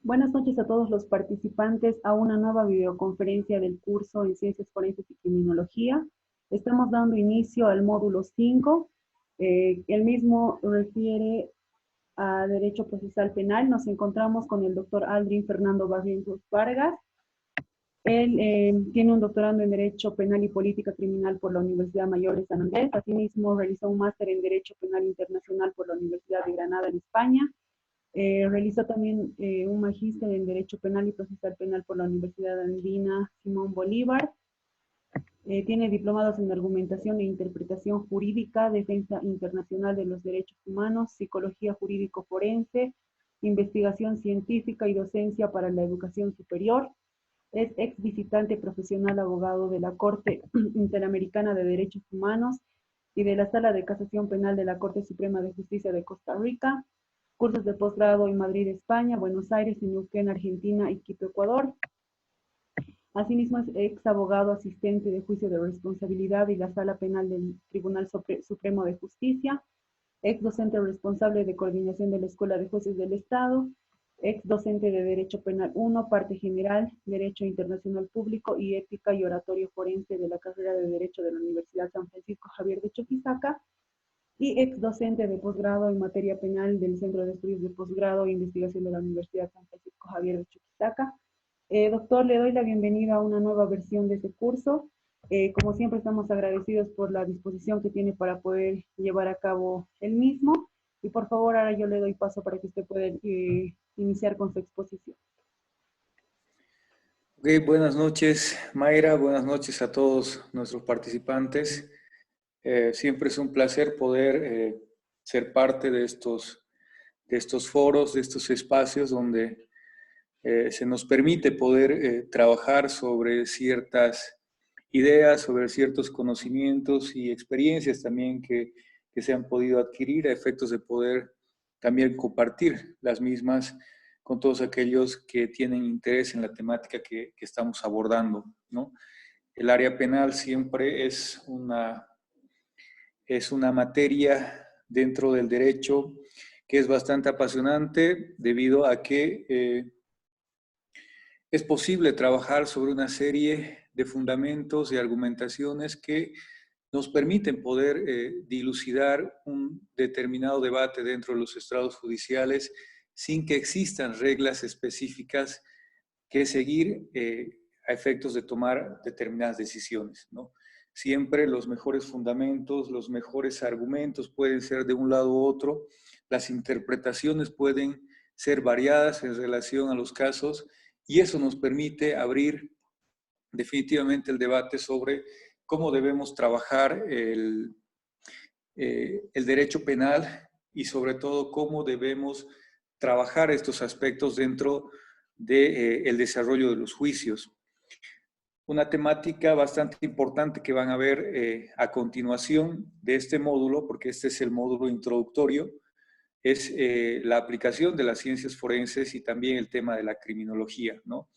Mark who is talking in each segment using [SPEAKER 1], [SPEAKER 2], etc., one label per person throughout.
[SPEAKER 1] Buenas noches a todos los participantes a una nueva videoconferencia del curso en Ciencias Forenses y Criminología. Estamos dando inicio al módulo 5. El mismo refiere a Derecho Procesal Penal. Nos encontramos con el doctor Aldrin Fernando Barrientos Vargas. Él tiene un doctorado en Derecho Penal y Política Criminal por la Universidad Mayor de San Andrés. Asimismo, realizó un máster en Derecho Penal Internacional por la Universidad de Granada, en España. Realizó también un magíster en Derecho Penal y Procesal Penal por la Universidad Andina Simón Bolívar. Tiene diplomados en Argumentación e Interpretación Jurídica, Defensa Internacional de los Derechos Humanos, Psicología Jurídico-Forense, Investigación Científica y Docencia para la Educación Superior. Es ex visitante profesional abogado de la Corte Interamericana de Derechos Humanos y de la Sala de Casación Penal de la Corte Suprema de Justicia de Costa Rica. Cursos de posgrado en Madrid, España, Buenos Aires, en Neuquén, Argentina y Quito, Ecuador. Asimismo, es ex abogado asistente de juicio de responsabilidad y la Sala Penal del Tribunal Supremo de Justicia, ex docente responsable de coordinación de la Escuela de Jueces del Estado, ex docente de Derecho Penal 1, parte general, Derecho Internacional Público y Ética y Oratorio Forense de la carrera de Derecho de la Universidad San Francisco Javier de Chuquisaca, y ex docente de posgrado en materia penal del Centro de Estudios de Posgrado e Investigación de la Universidad San Francisco Javier de Chuquisaca. Doctor, le doy la bienvenida a una nueva versión de este curso. Como siempre, estamos agradecidos por la disposición que tiene para poder llevar a cabo el mismo. Y por favor, ahora yo le doy paso para que usted pueda iniciar con su exposición.
[SPEAKER 2] Ok, buenas noches, Mayra, buenas noches a todos nuestros participantes. Siempre es un placer poder ser parte de estos foros, de estos espacios donde se nos permite poder trabajar sobre ciertas ideas, sobre ciertos conocimientos y experiencias también que se han podido adquirir a efectos de poder también compartir las mismas con todos aquellos que tienen interés en la temática que estamos abordando, ¿no? El área penal siempre es una materia dentro del derecho que es bastante apasionante debido a que es posible trabajar sobre una serie de fundamentos y argumentaciones que nos permiten poder dilucidar un determinado debate dentro de los estrados judiciales sin que existan reglas específicas que seguir a efectos de tomar determinadas decisiones, ¿no? Siempre los mejores fundamentos, los mejores argumentos pueden ser de un lado u otro, las interpretaciones pueden ser variadas en relación a los casos y eso nos permite abrir definitivamente el debate sobre cómo debemos trabajar el derecho penal y sobre todo cómo debemos trabajar estos aspectos dentro del desarrollo de los juicios. Una temática bastante importante que van a ver a continuación de este módulo, porque este es el módulo introductorio, es la aplicación de las ciencias forenses y también el tema de la criminología, ¿no?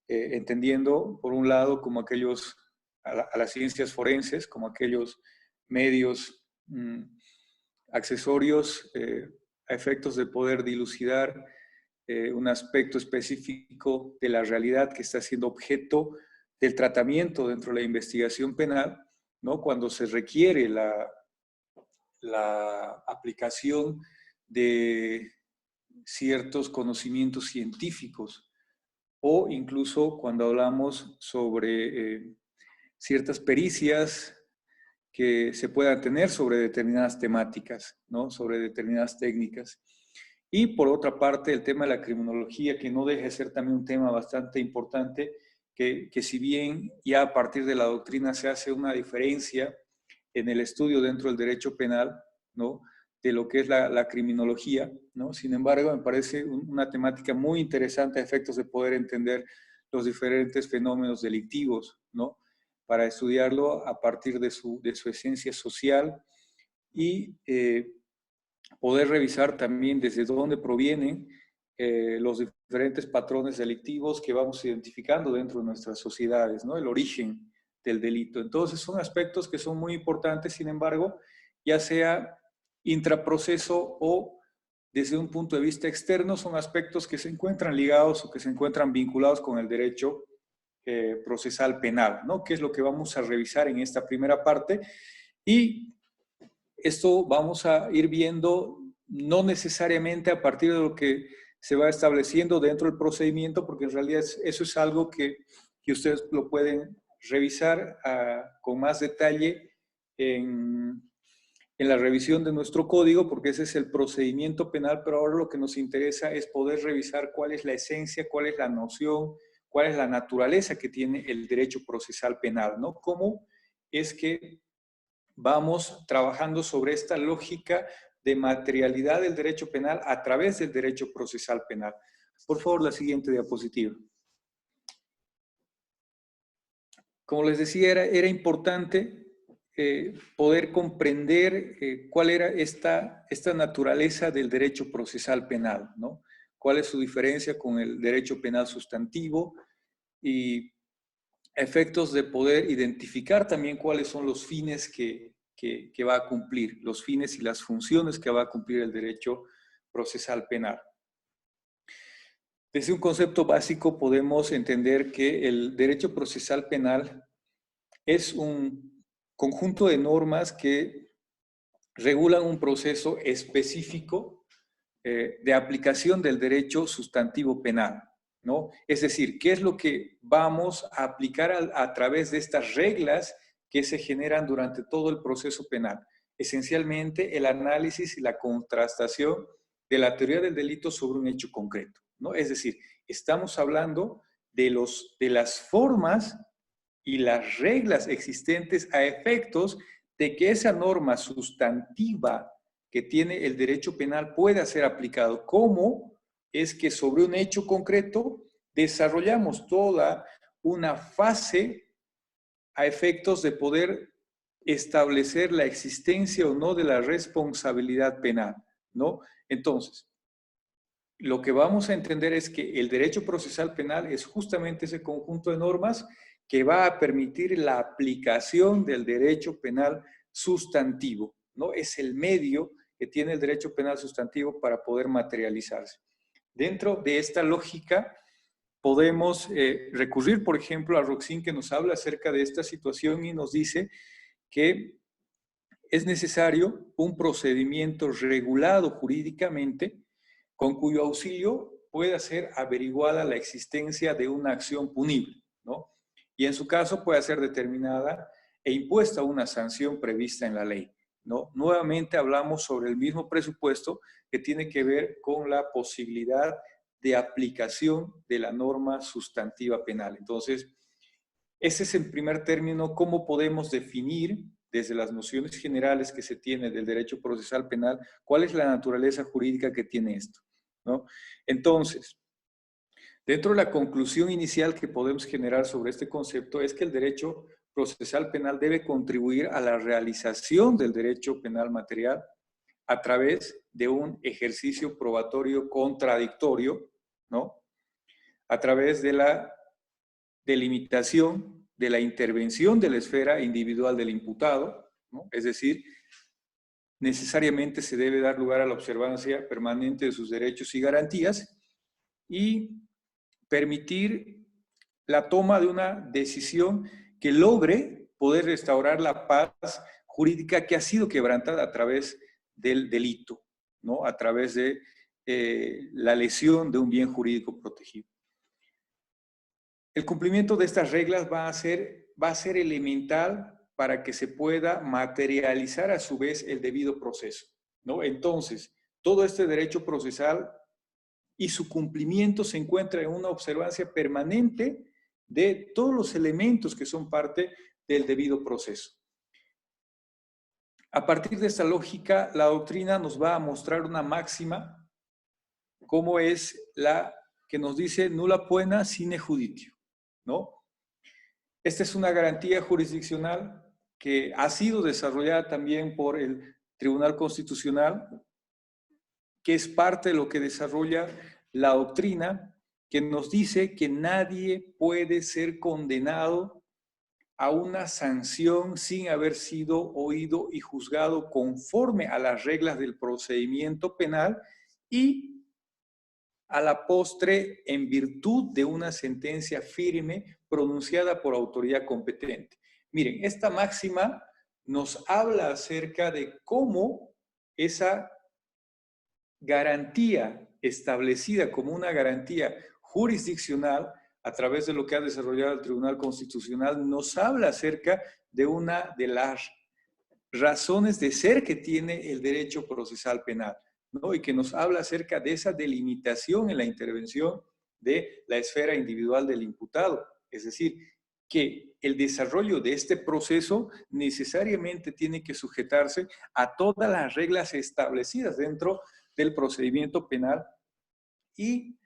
[SPEAKER 2] Entendiendo, por un lado, como aquellos, a las ciencias forenses, como aquellos medios accesorios a efectos de poder dilucidar un aspecto específico de la realidad que está siendo objeto del tratamiento dentro de la investigación penal, ¿no? Cuando se requiere la aplicación de ciertos conocimientos científicos o incluso cuando hablamos sobre ciertas pericias que se puedan tener sobre determinadas temáticas, ¿no? Sobre determinadas técnicas. Y por otra parte, el tema de la criminología, que no deja de ser también un tema bastante importante, que si bien ya a partir de la doctrina se hace una diferencia en el estudio dentro del derecho penal, ¿no? De lo que es la criminología, ¿no? Sin embargo, me parece una temática muy interesante a efectos de poder entender los diferentes fenómenos delictivos, ¿no? Para estudiarlo a partir de su esencia social y poder revisar también desde dónde provienen los diferentes patrones delictivos que vamos identificando dentro de nuestras sociedades, ¿no? El origen del delito. Entonces son aspectos que son muy importantes, sin embargo, ya sea intraproceso o desde un punto de vista externo son aspectos que se encuentran ligados o que se encuentran vinculados con el derecho procesal penal, ¿no? Que es lo que vamos a revisar en esta primera parte. Y esto vamos a ir viendo no necesariamente a partir de lo que se va estableciendo dentro del procedimiento, porque en realidad eso es algo que ustedes lo pueden revisar con más detalle en la revisión de nuestro código, porque ese es el procedimiento penal, pero ahora lo que nos interesa es poder revisar cuál es la esencia, cuál es la noción, cuál es la naturaleza que tiene el derecho procesal penal, ¿no? Cómo es que vamos trabajando sobre esta lógica de materialidad del derecho penal a través del derecho procesal penal. Por favor, la siguiente diapositiva. Como les decía, era importante poder comprender cuál era esta naturaleza del derecho procesal penal, ¿no? Cuál es su diferencia con el derecho penal sustantivo y efectos de poder identificar también cuáles son los fines que va a cumplir, los fines y las funciones que va a cumplir el derecho procesal penal. Desde un concepto básico podemos entender que el derecho procesal penal es un conjunto de normas que regulan un proceso específico de aplicación del derecho sustantivo penal, ¿no? Es decir, ¿qué es lo que vamos a aplicar a través de estas reglas que se generan durante todo el proceso penal? Esencialmente, el análisis y la contrastación de la teoría del delito sobre un hecho concreto, ¿no? Es decir, estamos hablando de las formas y las reglas existentes a efectos de que esa norma sustantiva que tiene el derecho penal pueda ser aplicado. ¿Cómo es que sobre un hecho concreto desarrollamos toda una fase a efectos de poder establecer la existencia o no de la responsabilidad penal, ¿no? Entonces, lo que vamos a entender es que el derecho procesal penal es justamente ese conjunto de normas que va a permitir la aplicación del derecho penal sustantivo, ¿no? Es el medio que tiene el derecho penal sustantivo para poder materializarse. Dentro de esta lógica, podemos recurrir, por ejemplo, a Roxin, que nos habla acerca de esta situación y nos dice que es necesario un procedimiento regulado jurídicamente con cuyo auxilio pueda ser averiguada la existencia de una acción punible, ¿no? Y en su caso puede ser determinada e impuesta una sanción prevista en la ley, ¿no? Nuevamente hablamos sobre el mismo presupuesto que tiene que ver con la posibilidad de aplicación de la norma sustantiva penal. Entonces, ese es en primer término cómo podemos definir desde las nociones generales que se tiene del derecho procesal penal, cuál es la naturaleza jurídica que tiene esto, ¿no? Entonces, dentro de la conclusión inicial que podemos generar sobre este concepto es que el derecho procesal penal debe contribuir a la realización del derecho penal material a través de un ejercicio probatorio contradictorio, ¿no? A través de la delimitación de la intervención de la esfera individual del imputado, ¿no? Es decir, necesariamente se debe dar lugar a la observancia permanente de sus derechos y garantías y permitir la toma de una decisión que logre poder restaurar la paz jurídica que ha sido quebrantada a través del delito, ¿no? A través de la lesión de un bien jurídico protegido. El cumplimiento de estas reglas va a ser elemental para que se pueda materializar a su vez el debido proceso, ¿no? Entonces, todo este derecho procesal y su cumplimiento se encuentra en una observancia permanente de todos los elementos que son parte del debido proceso. A partir de esta lógica, la doctrina nos va a mostrar una máxima, como es la que nos dice nulla poena sine juditio, ¿no? Esta es una garantía jurisdiccional que ha sido desarrollada también por el Tribunal Constitucional, que es parte de lo que desarrolla la doctrina, que nos dice que nadie puede ser condenado a una sanción sin haber sido oído y juzgado conforme a las reglas del procedimiento penal y a la postre en virtud de una sentencia firme pronunciada por autoridad competente. Miren, esta máxima nos habla acerca de cómo esa garantía establecida como una garantía jurisdiccional a través de lo que ha desarrollado el Tribunal Constitucional nos habla acerca de una de las razones de ser que tiene el derecho procesal penal, ¿no? Y que nos habla acerca de esa delimitación en la intervención de la esfera individual del imputado. Es decir, que el desarrollo de este proceso necesariamente tiene que sujetarse a todas las reglas establecidas dentro del procedimiento penal y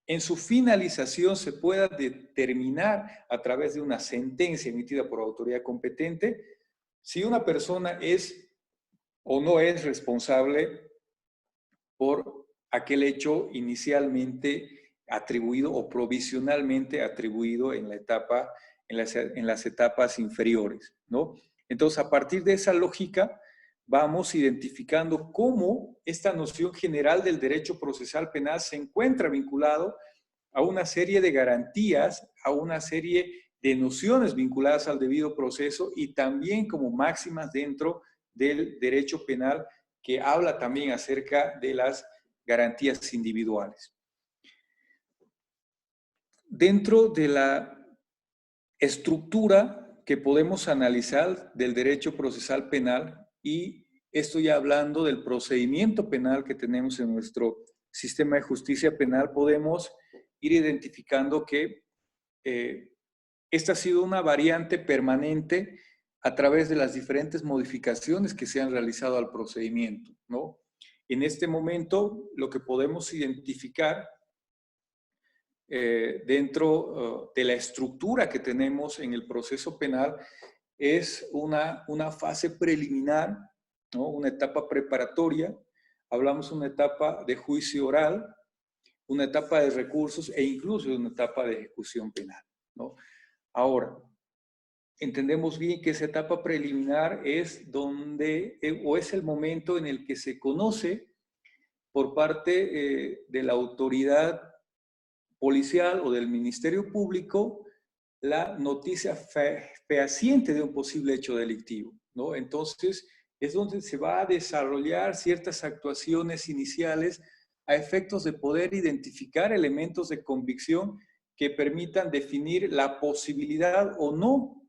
[SPEAKER 2] en su finalización se pueda determinar a través de una sentencia emitida por autoridad competente si una persona es o no es responsable por aquel hecho inicialmente atribuido o provisionalmente atribuido en la etapa, en las etapas inferiores, ¿no? Entonces, a partir de esa lógica, vamos identificando cómo esta noción general del derecho procesal penal se encuentra vinculado a una serie de garantías, a una serie de nociones vinculadas al debido proceso y también como máximas dentro del derecho penal que habla también acerca de las garantías individuales. Dentro de la estructura que podemos analizar del derecho procesal penal, y estoy ya hablando del procedimiento penal que tenemos en nuestro sistema de justicia penal, podemos ir identificando que esta ha sido una variante permanente a través de las diferentes modificaciones que se han realizado al procedimiento, ¿no? En este momento, lo que podemos identificar dentro de la estructura que tenemos en el proceso penal es una fase preliminar, ¿no? Una etapa preparatoria, hablamos de una etapa de juicio oral, una etapa de recursos e incluso de una etapa de ejecución penal, ¿no? Ahora, entendemos bien que esa etapa preliminar es donde, o es el momento en el que se conoce por parte de la autoridad policial o del Ministerio Público la noticia fehaciente de un posible hecho delictivo, ¿no? Entonces, es donde se va a desarrollar ciertas actuaciones iniciales a efectos de poder identificar elementos de convicción que permitan definir la posibilidad o no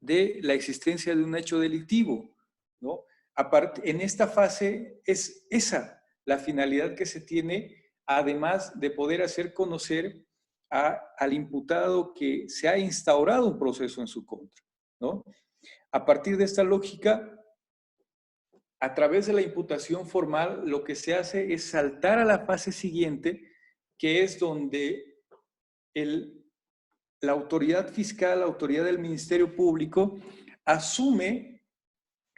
[SPEAKER 2] de la existencia de un hecho delictivo, ¿no? Aparte, en esta fase es esa la finalidad que se tiene, además de poder hacer conocer al imputado que se ha instaurado un proceso en su contra, ¿no? A partir de esta lógica, a través de la imputación formal, lo que se hace es saltar a la fase siguiente, que es donde la autoridad fiscal, la autoridad del Ministerio Público, asume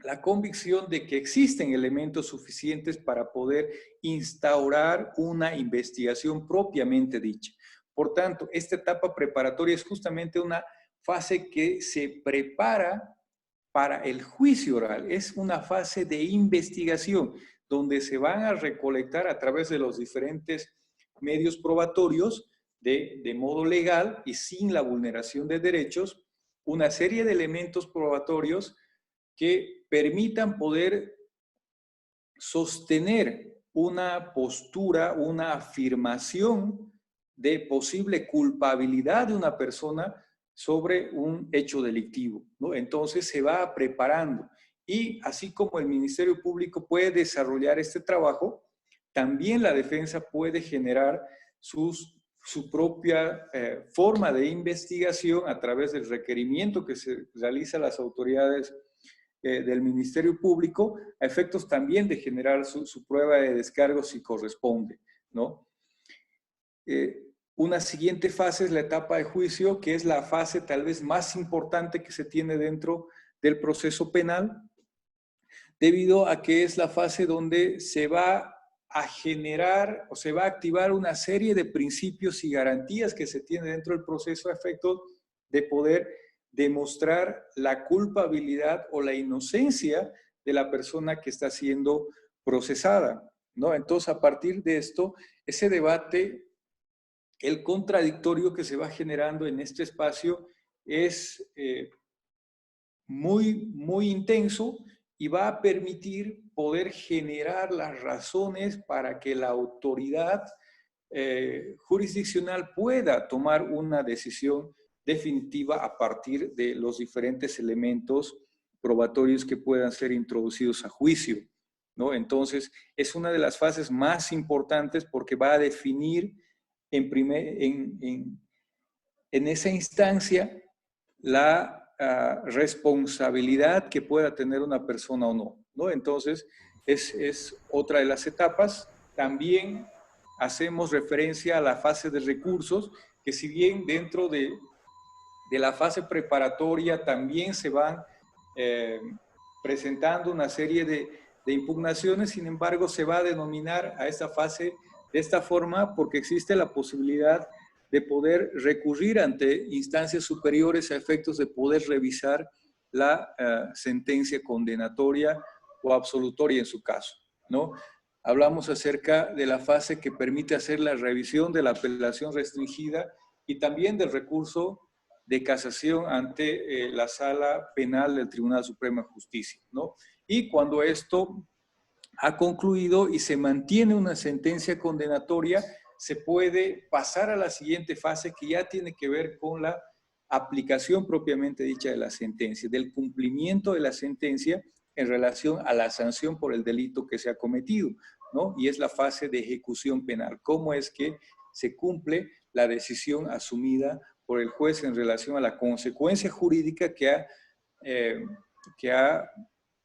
[SPEAKER 2] la convicción de que existen elementos suficientes para poder instaurar una investigación propiamente dicha. Por tanto, esta etapa preparatoria es justamente una fase que se prepara para el juicio oral. Es una fase de investigación donde se van a recolectar a través de los diferentes medios probatorios de modo legal y sin la vulneración de derechos, una serie de elementos probatorios que permitan poder sostener una postura, una afirmación de posible culpabilidad de una persona sobre un hecho delictivo, ¿no? Entonces se va preparando y así como el Ministerio Público puede desarrollar este trabajo, también la defensa puede generar su propia forma de investigación a través del requerimiento que se realiza a las autoridades del Ministerio Público, a efectos también de generar su prueba de descargo si corresponde, ¿no? Una siguiente fase es la etapa de juicio, que es la fase tal vez más importante que se tiene dentro del proceso penal, debido a que es la fase donde se va a generar o se va a activar una serie de principios y garantías que se tiene dentro del proceso a efectos de poder demostrar la culpabilidad o la inocencia de la persona que está siendo procesada. ¿no? Entonces, a partir de esto, ese debate, el contradictorio que se va generando en este espacio es muy intenso y va a permitir poder generar las razones para que la autoridad jurisdiccional pueda tomar una decisión definitiva a partir de los diferentes elementos probatorios que puedan ser introducidos a juicio, ¿no? Entonces, es una de las fases más importantes porque va a definir en esa instancia la responsabilidad que pueda tener una persona o no, ¿no? Entonces, es otra de las etapas. También hacemos referencia a la fase de recursos, que si bien dentro de la fase preparatoria también se van presentando una serie de impugnaciones, sin embargo, se va a denominar a esta fase de esta forma porque existe la posibilidad de poder recurrir ante instancias superiores a efectos de poder revisar la sentencia condenatoria o absolutoria en su caso, ¿no? Hablamos acerca de la fase que permite hacer la revisión de la apelación restringida y también del recurso de casación ante la Sala Penal del Tribunal Supremo de Justicia, ¿no? Y cuando esto ha concluido y se mantiene una sentencia condenatoria, se puede pasar a la siguiente fase que ya tiene que ver con la aplicación propiamente dicha de la sentencia, del cumplimiento de la sentencia en relación a la sanción por el delito que se ha cometido, ¿no? Y es la fase de ejecución penal. ¿Cómo es que se cumple la decisión asumida por el juez en relación a la consecuencia jurídica que ha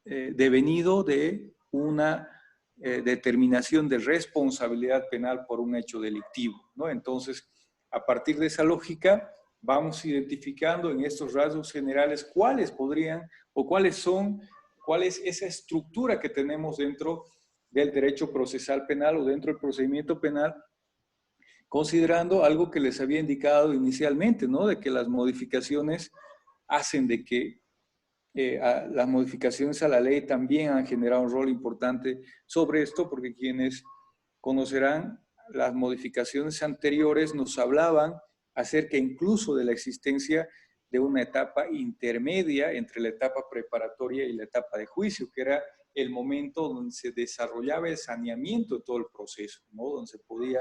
[SPEAKER 2] devenido de una determinación de responsabilidad penal por un hecho delictivo, ¿no? Entonces, a partir de esa lógica, vamos identificando en estos rasgos generales cuáles podrían o cuál es esa estructura que tenemos dentro del derecho procesal penal o dentro del procedimiento penal, considerando algo que les había indicado inicialmente, ¿no? De que las modificaciones hacen de que las modificaciones a la ley también han generado un rol importante sobre esto, porque quienes conocerán las modificaciones anteriores nos hablaban acerca incluso de la existencia de una etapa intermedia entre la etapa preparatoria y la etapa de juicio, que era el momento donde se desarrollaba el saneamiento de todo el proceso, ¿no? Donde se podía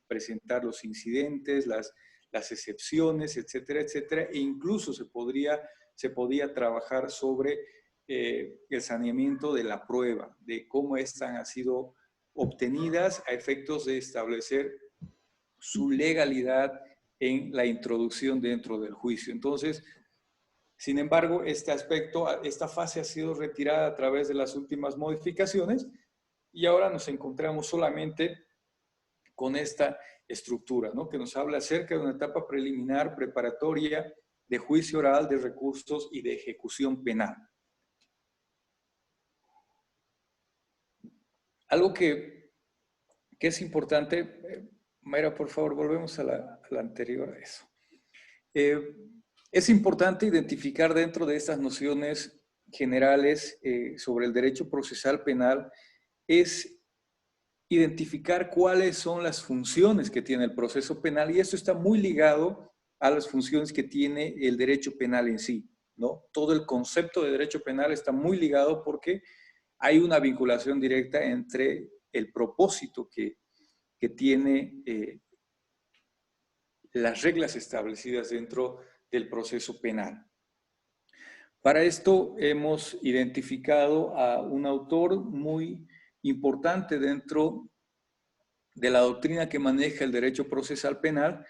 [SPEAKER 2] presentar los incidentes, las excepciones, etcétera, etcétera, e incluso se podía trabajar sobre el saneamiento de la prueba, de cómo estas han sido obtenidas a efectos de establecer su legalidad en la introducción dentro del juicio. Entonces, sin embargo, este aspecto, esta fase ha sido retirada a través de las últimas modificaciones y ahora nos encontramos solamente con esta estructura, ¿no? Que nos habla acerca de una etapa preliminar, preparatoria, de juicio oral, de recursos y de ejecución penal. Algo que es importante, Mayra, por favor, volvemos a la anterior a eso. Es importante identificar dentro de estas nociones generales sobre el derecho procesal penal, es identificar cuáles son las funciones que tiene el proceso penal, y esto está muy ligado a las funciones que tiene el derecho penal en sí, ¿no? Todo el concepto de derecho penal está muy ligado porque hay una vinculación directa entre el propósito que tiene las reglas establecidas dentro del proceso penal. Para esto hemos identificado a un autor muy importante dentro de la doctrina que maneja el derecho procesal penal,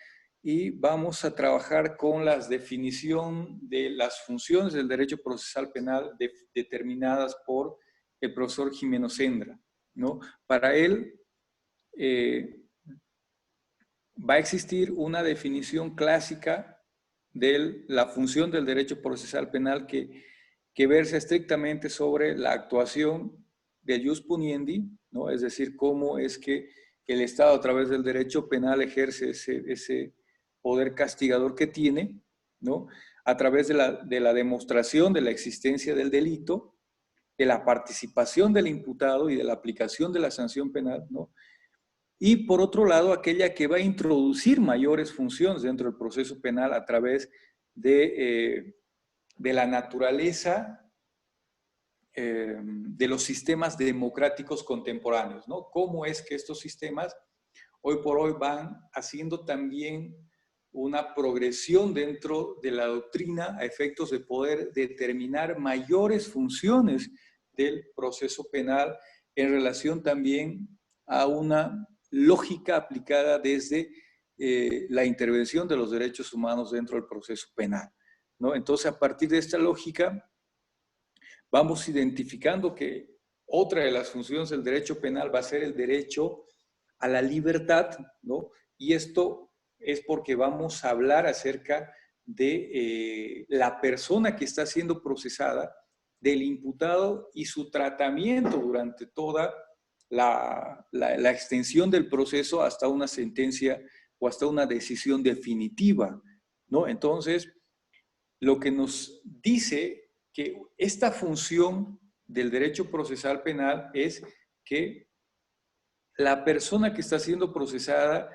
[SPEAKER 2] y vamos a trabajar con la definición de las funciones del derecho procesal penal determinadas por el profesor Jimeno Sendra, ¿no? Para él va a existir una definición clásica de la función del derecho procesal penal que versa estrictamente sobre la actuación del ius puniendi, ¿no? Es decir, cómo es que el Estado a través del derecho penal ejerce ese poder castigador que tiene, ¿no? A través de la demostración de la existencia del delito, de la participación del imputado y de la aplicación de la sanción penal, ¿no? Y por otro lado, aquella que va a introducir mayores funciones dentro del proceso penal a través de la naturaleza de los sistemas democráticos contemporáneos, ¿no? Cómo es que estos sistemas hoy por hoy van haciendo también una progresión dentro de la doctrina a efectos de poder determinar mayores funciones del proceso penal en relación también a una lógica aplicada desde la intervención de los derechos humanos dentro del proceso penal, ¿no? Entonces, a partir de esta lógica, vamos identificando que otra de las funciones del derecho penal va a ser el derecho a la libertad, ¿no? Y esto es porque vamos a hablar acerca de la persona que está siendo procesada, del imputado y su tratamiento durante toda la extensión del proceso hasta una sentencia o hasta una decisión definitiva, ¿no? Entonces, lo que nos dice que esta función del derecho procesal penal es que la persona que está siendo procesada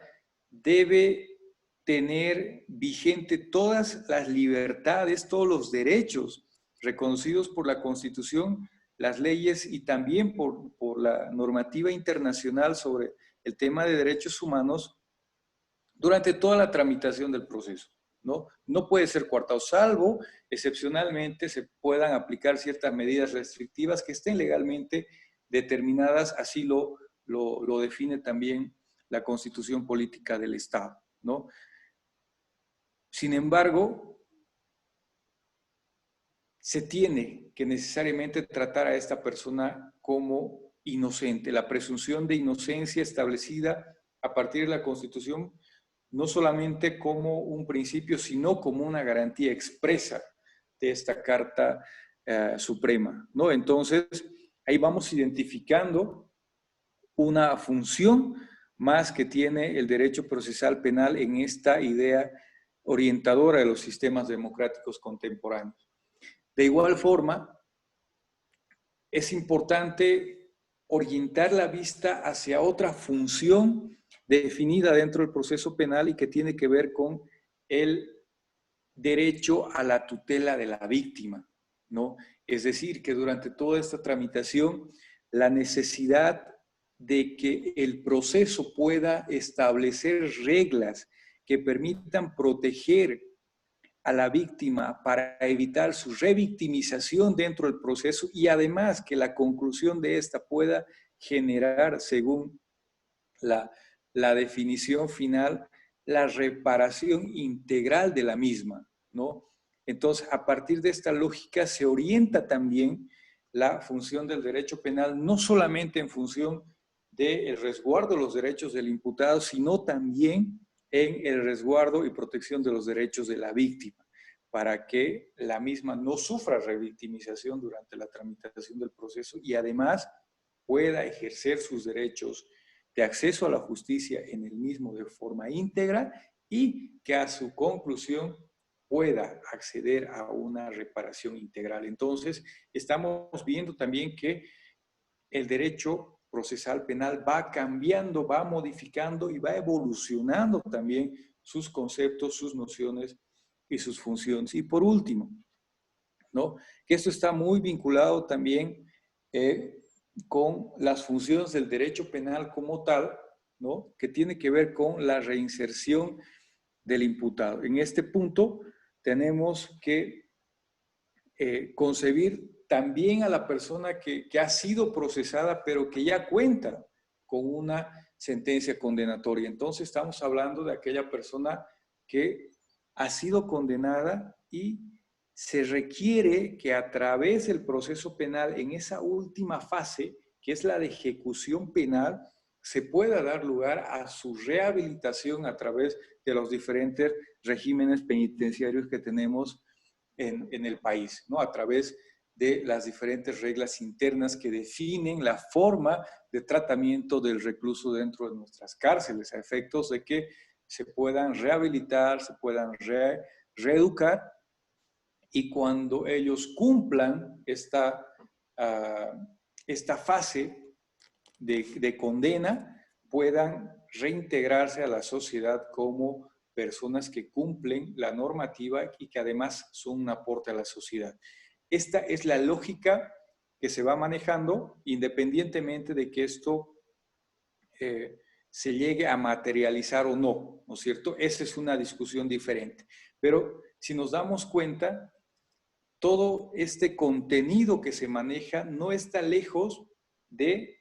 [SPEAKER 2] debe tener vigente todas las libertades, todos los derechos reconocidos por la Constitución, las leyes y también por la normativa internacional sobre el tema de derechos humanos durante toda la tramitación del proceso, ¿no? No puede ser coartado, salvo excepcionalmente se puedan aplicar ciertas medidas restrictivas que estén legalmente determinadas, así lo define también la Constitución Política del Estado, ¿no? Sin embargo, se tiene que necesariamente tratar a esta persona como inocente. La presunción de inocencia establecida a partir de la Constitución, no solamente como un principio, sino como una garantía expresa de esta Carta Suprema, ¿no? Entonces, ahí vamos identificando una función más que tiene el derecho procesal penal en esta idea orientadora de los sistemas democráticos contemporáneos. De igual forma, es importante orientar la vista hacia otra función definida dentro del proceso penal y que tiene que ver con el derecho a la tutela de la víctima, ¿no? Es decir, que durante toda esta tramitación, la necesidad de que el proceso pueda establecer reglas que permitan proteger a la víctima para evitar su revictimización dentro del proceso y además que la conclusión de esta pueda generar, según la definición final, la reparación integral de la misma, ¿no? Entonces, a partir de esta lógica se orienta también la función del derecho penal, no solamente en función del resguardo de los derechos del imputado, sino también en el resguardo y protección de los derechos de la víctima, para que la misma no sufra revictimización durante la tramitación del proceso y además pueda ejercer sus derechos de acceso a la justicia en el mismo de forma íntegra y que a su conclusión pueda acceder a una reparación integral. Entonces, estamos viendo también que el derecho procesal penal va cambiando, va modificando y va evolucionando también sus conceptos, sus nociones y sus funciones. Y por último, ¿no? Que esto está muy vinculado también con las funciones del derecho penal como tal, ¿no? Que tiene que ver con la reinserción del imputado. En este punto tenemos que concebir también a la persona que ha sido procesada, pero que ya cuenta con una sentencia condenatoria. Entonces estamos hablando de aquella persona que ha sido condenada y se requiere que a través del proceso penal, en esa última fase, que es la de ejecución penal, se pueda dar lugar a su rehabilitación a través de los diferentes regímenes penitenciarios que tenemos en el país, ¿no? A través de las diferentes reglas internas que definen la forma de tratamiento del recluso dentro de nuestras cárceles, a efectos de que se puedan rehabilitar, se puedan reeducar y cuando ellos cumplan esta esta fase de condena, puedan reintegrarse a la sociedad como personas que cumplen la normativa y que además son un aporte a la sociedad. Esta es la lógica que se va manejando independientemente de que esto se llegue a materializar o no, ¿no es cierto? Esa es una discusión diferente. Pero si nos damos cuenta, todo este contenido que se maneja no está lejos de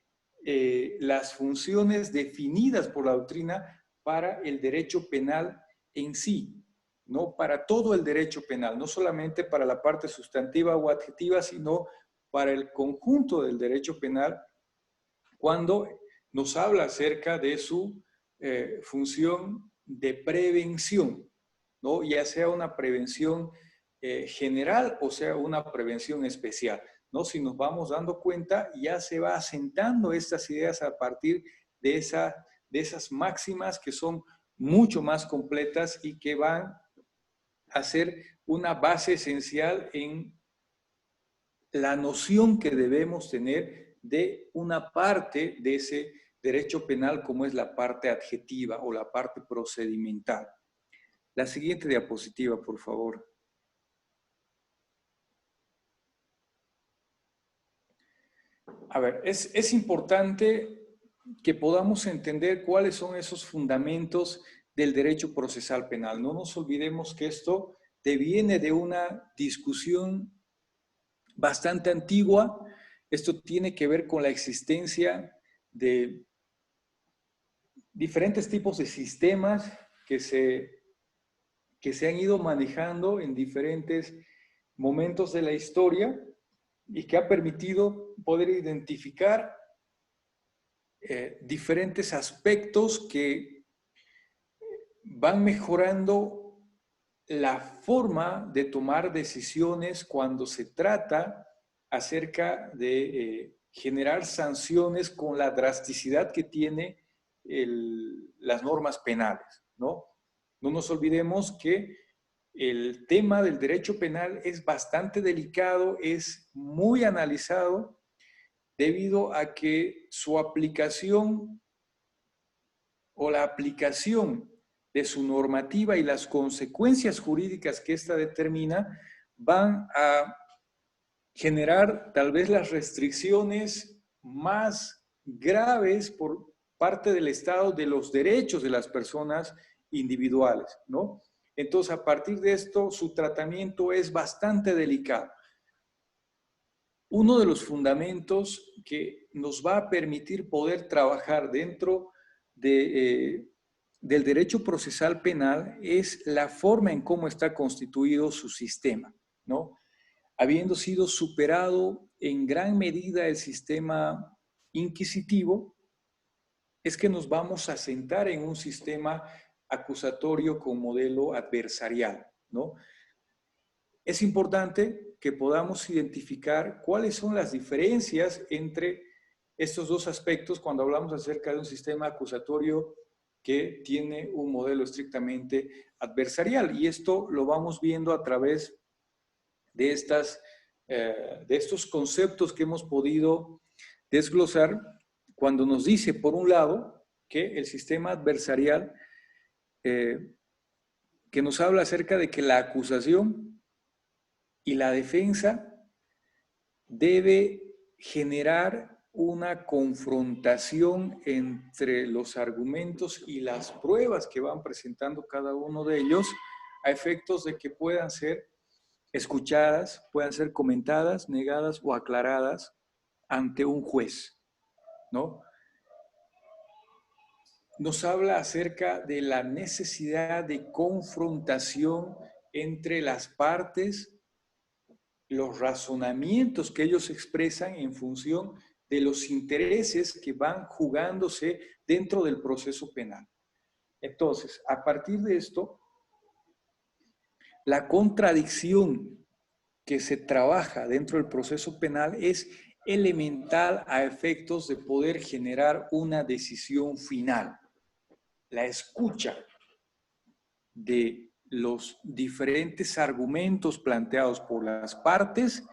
[SPEAKER 2] las funciones definidas por la doctrina para el derecho penal en sí, no para todo el derecho penal, no solamente para la parte sustantiva o adjetiva, sino para el conjunto del derecho penal, cuando nos habla acerca de su función de prevención, ¿no? Ya sea una prevención general o sea una prevención especial, ¿no? Si nos vamos dando cuenta, ya se va asentando estas ideas a partir de esas máximas que son mucho más completas y que van a ser una base esencial en la noción que debemos tener de una parte de ese derecho penal como es la parte adjetiva o la parte procedimental. La siguiente diapositiva, por favor. A ver, es importante que podamos entender cuáles son esos fundamentos del derecho procesal penal. No nos olvidemos que esto deviene de una discusión bastante antigua. Esto tiene que ver con la existencia de diferentes tipos de sistemas que se han ido manejando en diferentes momentos de la historia y que ha permitido poder identificar diferentes aspectos que van mejorando la forma de tomar decisiones cuando se trata acerca de generar sanciones con la drasticidad que tiene las normas penales, ¿no? No nos olvidemos que el tema del derecho penal es bastante delicado, es muy analizado debido a que su aplicación o la aplicación de su normativa y las consecuencias jurídicas que ésta determina van a generar tal vez las restricciones más graves por parte del Estado de los derechos de las personas individuales, ¿no? Entonces, a partir de esto, su tratamiento es bastante delicado. Uno de los fundamentos que nos va a permitir poder trabajar dentro del derecho procesal penal es la forma en cómo está constituido su sistema, ¿no? Habiendo sido superado en gran medida el sistema inquisitivo, es que nos vamos a sentar en un sistema acusatorio con modelo adversarial, ¿no? Es importante que podamos identificar cuáles son las diferencias entre estos dos aspectos cuando hablamos acerca de un sistema acusatorio que tiene un modelo estrictamente adversarial. Y esto lo vamos viendo a través de estos conceptos que hemos podido desglosar cuando nos dice, por un lado, que el sistema adversarial, que nos habla acerca de que la acusación y la defensa debe generar una confrontación entre los argumentos y las pruebas que van presentando cada uno de ellos a efectos de que puedan ser escuchadas, puedan ser comentadas, negadas o aclaradas ante un juez, ¿no? Nos habla acerca de la necesidad de confrontación entre las partes, los razonamientos que ellos expresan en función de los intereses que van jugándose dentro del proceso penal. Entonces, a partir de esto, la contradicción que se trabaja dentro del proceso penal es elemental a efectos de poder generar una decisión final. La escucha de los diferentes argumentos planteados por las partes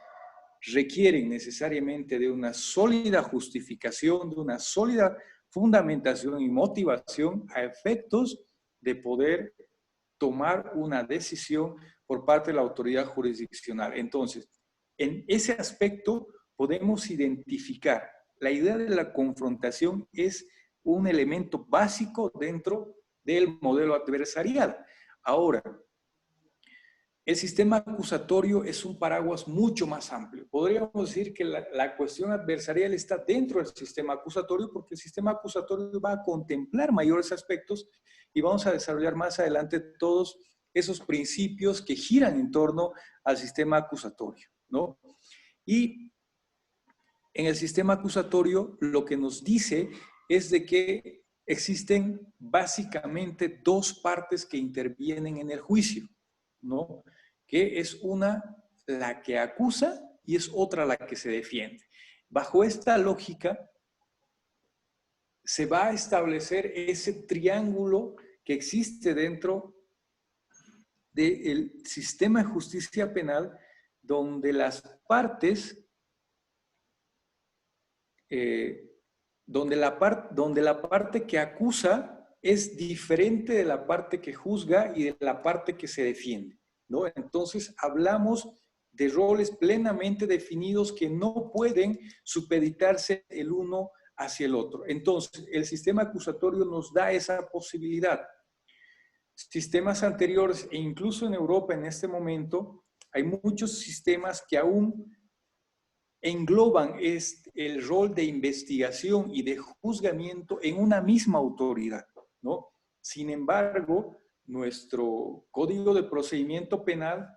[SPEAKER 2] requieren necesariamente de una sólida justificación, de una sólida fundamentación y motivación a efectos de poder tomar una decisión por parte de la autoridad jurisdiccional. Entonces, en ese aspecto podemos identificar la idea de la confrontación es un elemento básico dentro del modelo adversarial. Ahora, el sistema acusatorio es un paraguas mucho más amplio. Podríamos decir que la cuestión adversarial está dentro del sistema acusatorio porque el sistema acusatorio va a contemplar mayores aspectos y vamos a desarrollar más adelante todos esos principios que giran en torno al sistema acusatorio, ¿no? Y en el sistema acusatorio lo que nos dice es de que existen básicamente dos partes que intervienen en el juicio, ¿no? Que es una la que acusa y es otra la que se defiende. Bajo esta lógica se va a establecer ese triángulo que existe dentro del sistema de justicia penal donde las partes donde la parte que acusa es diferente de la parte que juzga y de la parte que se defiende, ¿no? Entonces hablamos de roles plenamente definidos que no pueden supeditarse el uno hacia el otro. Entonces, el sistema acusatorio nos da esa posibilidad. Sistemas anteriores, e incluso en Europa en este momento, hay muchos sistemas que aún engloban el rol de investigación y de juzgamiento en una misma autoridad, ¿no? Sin embargo, nuestro Código de Procedimiento Penal,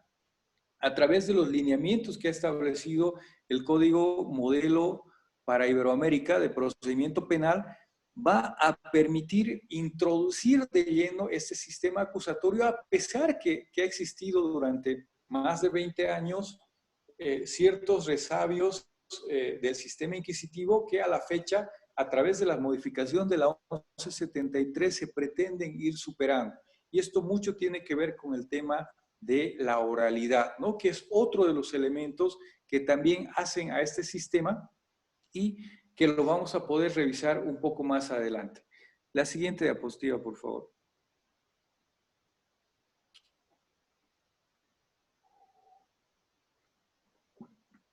[SPEAKER 2] a través de los lineamientos que ha establecido el Código Modelo para Iberoamérica de Procedimiento Penal, va a permitir introducir de lleno este sistema acusatorio, a pesar que ha existido durante más de 20 años ciertos resabios del sistema inquisitivo que a la fecha, a través de la modificación de la 1173, se pretenden ir superando. Y esto mucho tiene que ver con el tema de la oralidad, ¿no? Que es otro de los elementos que también hacen a este sistema y que lo vamos a poder revisar un poco más adelante. La siguiente diapositiva, por favor.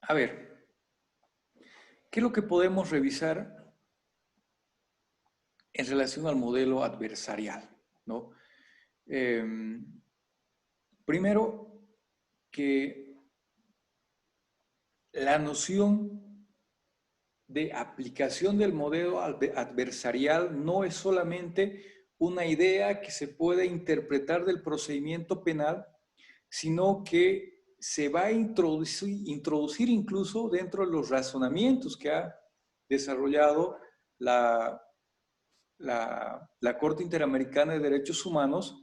[SPEAKER 2] A ver, ¿qué es lo que podemos revisar en relación al modelo adversarial, ¿no? Primero, que la noción de aplicación del modelo adversarial no es solamente una idea que se puede interpretar del procedimiento penal, sino que se va a introducir incluso dentro de los razonamientos que ha desarrollado la Corte Interamericana de Derechos Humanos,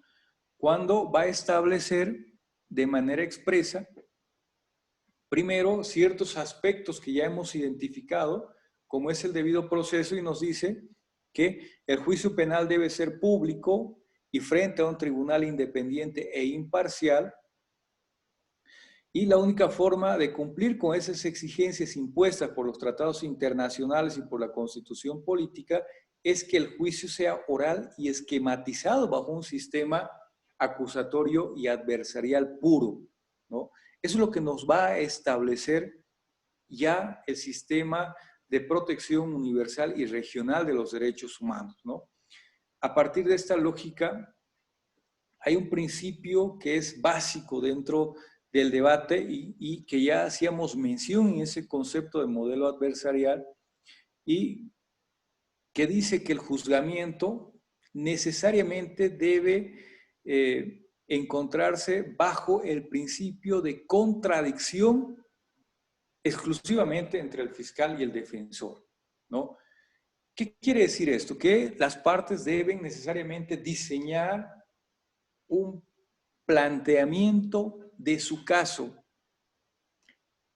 [SPEAKER 2] cuando va a establecer de manera expresa, primero, ciertos aspectos que ya hemos identificado, como es el debido proceso, y nos dice que el juicio penal debe ser público y frente a un tribunal independiente e imparcial, y la única forma de cumplir con esas exigencias impuestas por los tratados internacionales y por la Constitución política es que el juicio sea oral y esquematizado bajo un sistema acusatorio y adversarial puro, ¿no? Eso es lo que nos va a establecer ya el sistema de protección universal y regional de los derechos humanos, ¿no? A partir de esta lógica, hay un principio que es básico dentro del debate y que ya hacíamos mención en ese concepto de modelo adversarial, y que dice que el juzgamiento necesariamente debe encontrarse bajo el principio de contradicción exclusivamente entre el fiscal y el defensor, ¿no? ¿Qué quiere decir esto? Que las partes deben necesariamente diseñar un planteamiento de su caso,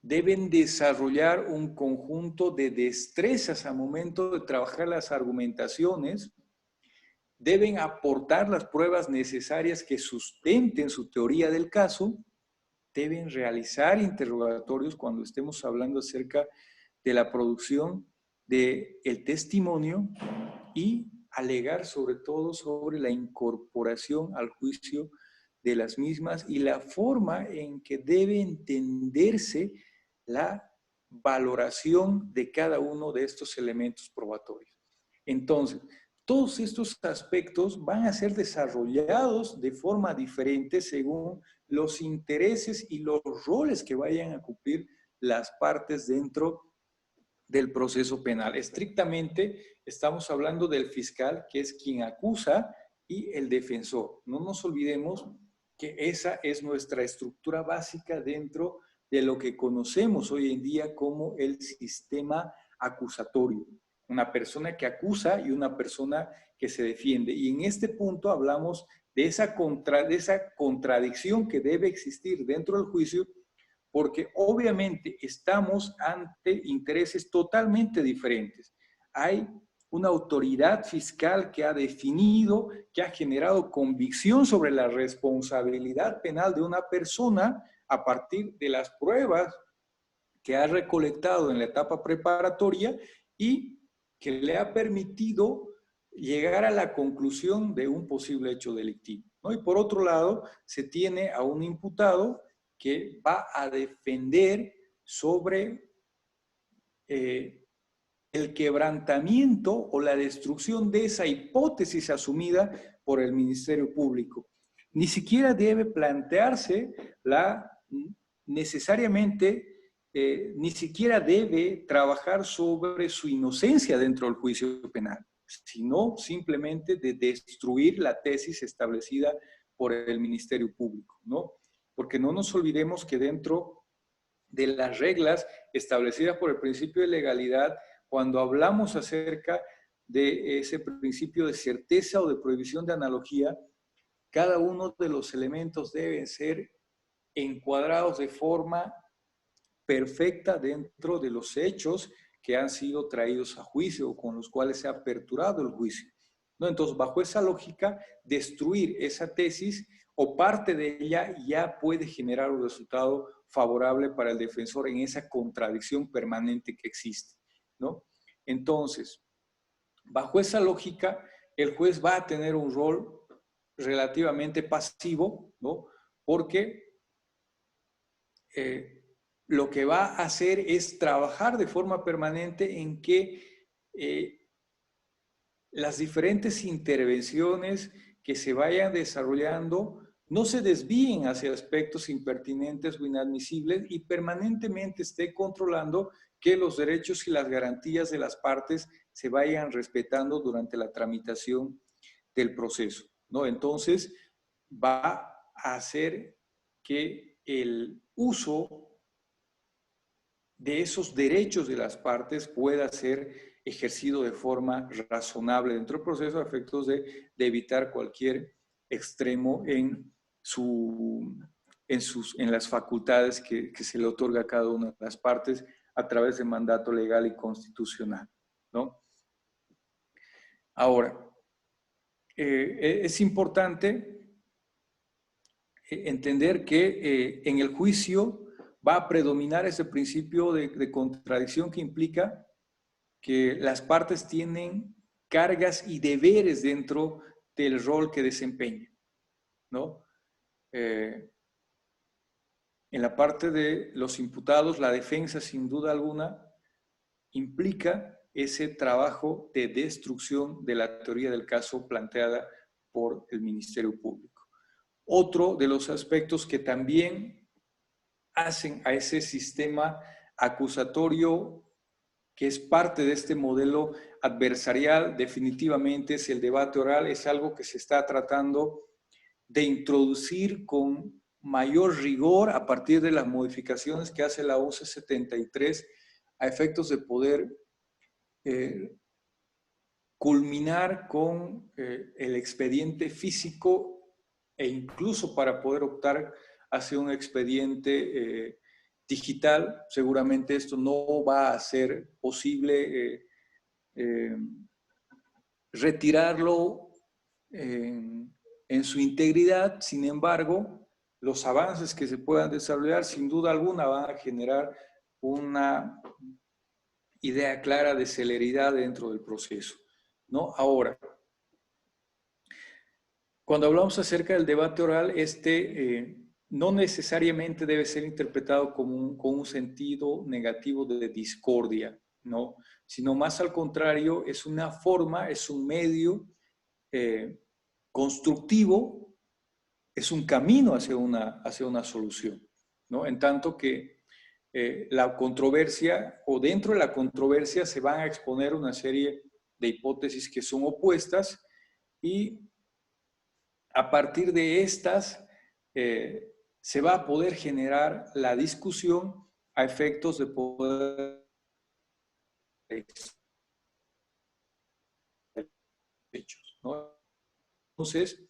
[SPEAKER 2] deben desarrollar un conjunto de destrezas al momento de trabajar las argumentaciones, deben aportar las pruebas necesarias que sustenten su teoría del caso deben realizar interrogatorios cuando estemos hablando acerca de la producción del testimonio y alegar sobre todo sobre la incorporación al juicio de las mismas y la forma en que debe entenderse la valoración de cada uno de estos elementos probatorios. Entonces, todos estos aspectos van a ser desarrollados de forma diferente según los intereses y los roles que vayan a cumplir las partes dentro del proceso penal. Estrictamente estamos hablando del fiscal, que es quien acusa, y el defensor. No nos olvidemos que esa es nuestra estructura básica dentro de lo que conocemos hoy en día como el sistema acusatorio. Una persona que acusa y una persona que se defiende. Y en este punto hablamos de esa contradicción que debe existir dentro del juicio, porque obviamente estamos ante intereses totalmente diferentes. Hay una autoridad fiscal que ha definido, que ha generado convicción sobre la responsabilidad penal de una persona a partir de las pruebas que ha recolectado en la etapa preparatoria y que le ha permitido llegar a la conclusión de un posible hecho delictivo, ¿no? Y por otro lado, se tiene a un imputado que va a defender sobre el quebrantamiento o la destrucción de esa hipótesis asumida por el Ministerio Público. Ni siquiera debe plantearse necesariamente, ni siquiera debe trabajar sobre su inocencia dentro del juicio penal, sino simplemente de destruir la tesis establecida por el Ministerio Público, ¿no? Porque no nos olvidemos que dentro de las reglas establecidas por el principio de legalidad, cuando hablamos acerca de ese principio de certeza o de prohibición de analogía, cada uno de los elementos deben ser encuadrados de forma perfecta dentro de los hechos que han sido traídos a juicio o con los cuales se ha aperturado el juicio, ¿no? Entonces, bajo esa lógica, destruir esa tesis o parte de ella ya puede generar un resultado favorable para el defensor en esa contradicción permanente que existe, ¿no? Entonces, bajo esa lógica, el juez va a tener un rol relativamente pasivo, ¿no? Porque lo que va a hacer es trabajar de forma permanente en que las diferentes intervenciones que se vayan desarrollando no se desvíen hacia aspectos impertinentes o inadmisibles y permanentemente esté controlando que los derechos y las garantías de las partes se vayan respetando durante la tramitación del proceso, ¿no? Entonces, va a hacer que el uso de esos derechos de las partes pueda ser ejercido de forma razonable dentro del proceso a efectos de evitar cualquier extremo en las facultades que se le otorga a cada una de las partes a través de mandato legal y constitucional, ¿no? Ahora, es importante entender que en el juicio va a predominar ese principio de contradicción que implica que las partes tienen cargas y deberes dentro del rol que desempeñan, ¿no? En la parte de los imputados, la defensa, sin duda alguna, implica ese trabajo de destrucción de la teoría del caso planteada por el Ministerio Público. Otro de los aspectos que también hacen a ese sistema acusatorio que es parte de este modelo adversarial, definitivamente es el debate oral, es algo que se está tratando de introducir con mayor rigor a partir de las modificaciones que hace la 1173 a efectos de poder culminar con el expediente físico e incluso para poder optar hacia un expediente digital. Seguramente esto no va a ser posible retirarlo en su integridad. Sin embargo, los avances que se puedan desarrollar, sin duda alguna, van a generar una idea clara de celeridad dentro del proceso, ¿no? Ahora, cuando hablamos acerca del debate oral, no necesariamente debe ser interpretado con un sentido negativo de discordia, ¿no? Sino más al contrario, es una forma, es un medio constructivo, es un camino hacia una solución, ¿no? En tanto que la controversia, o dentro de la controversia se van a exponer una serie de hipótesis que son opuestas, y a partir de estas se va a poder generar la discusión a efectos de poder hechos, ¿no? Entonces,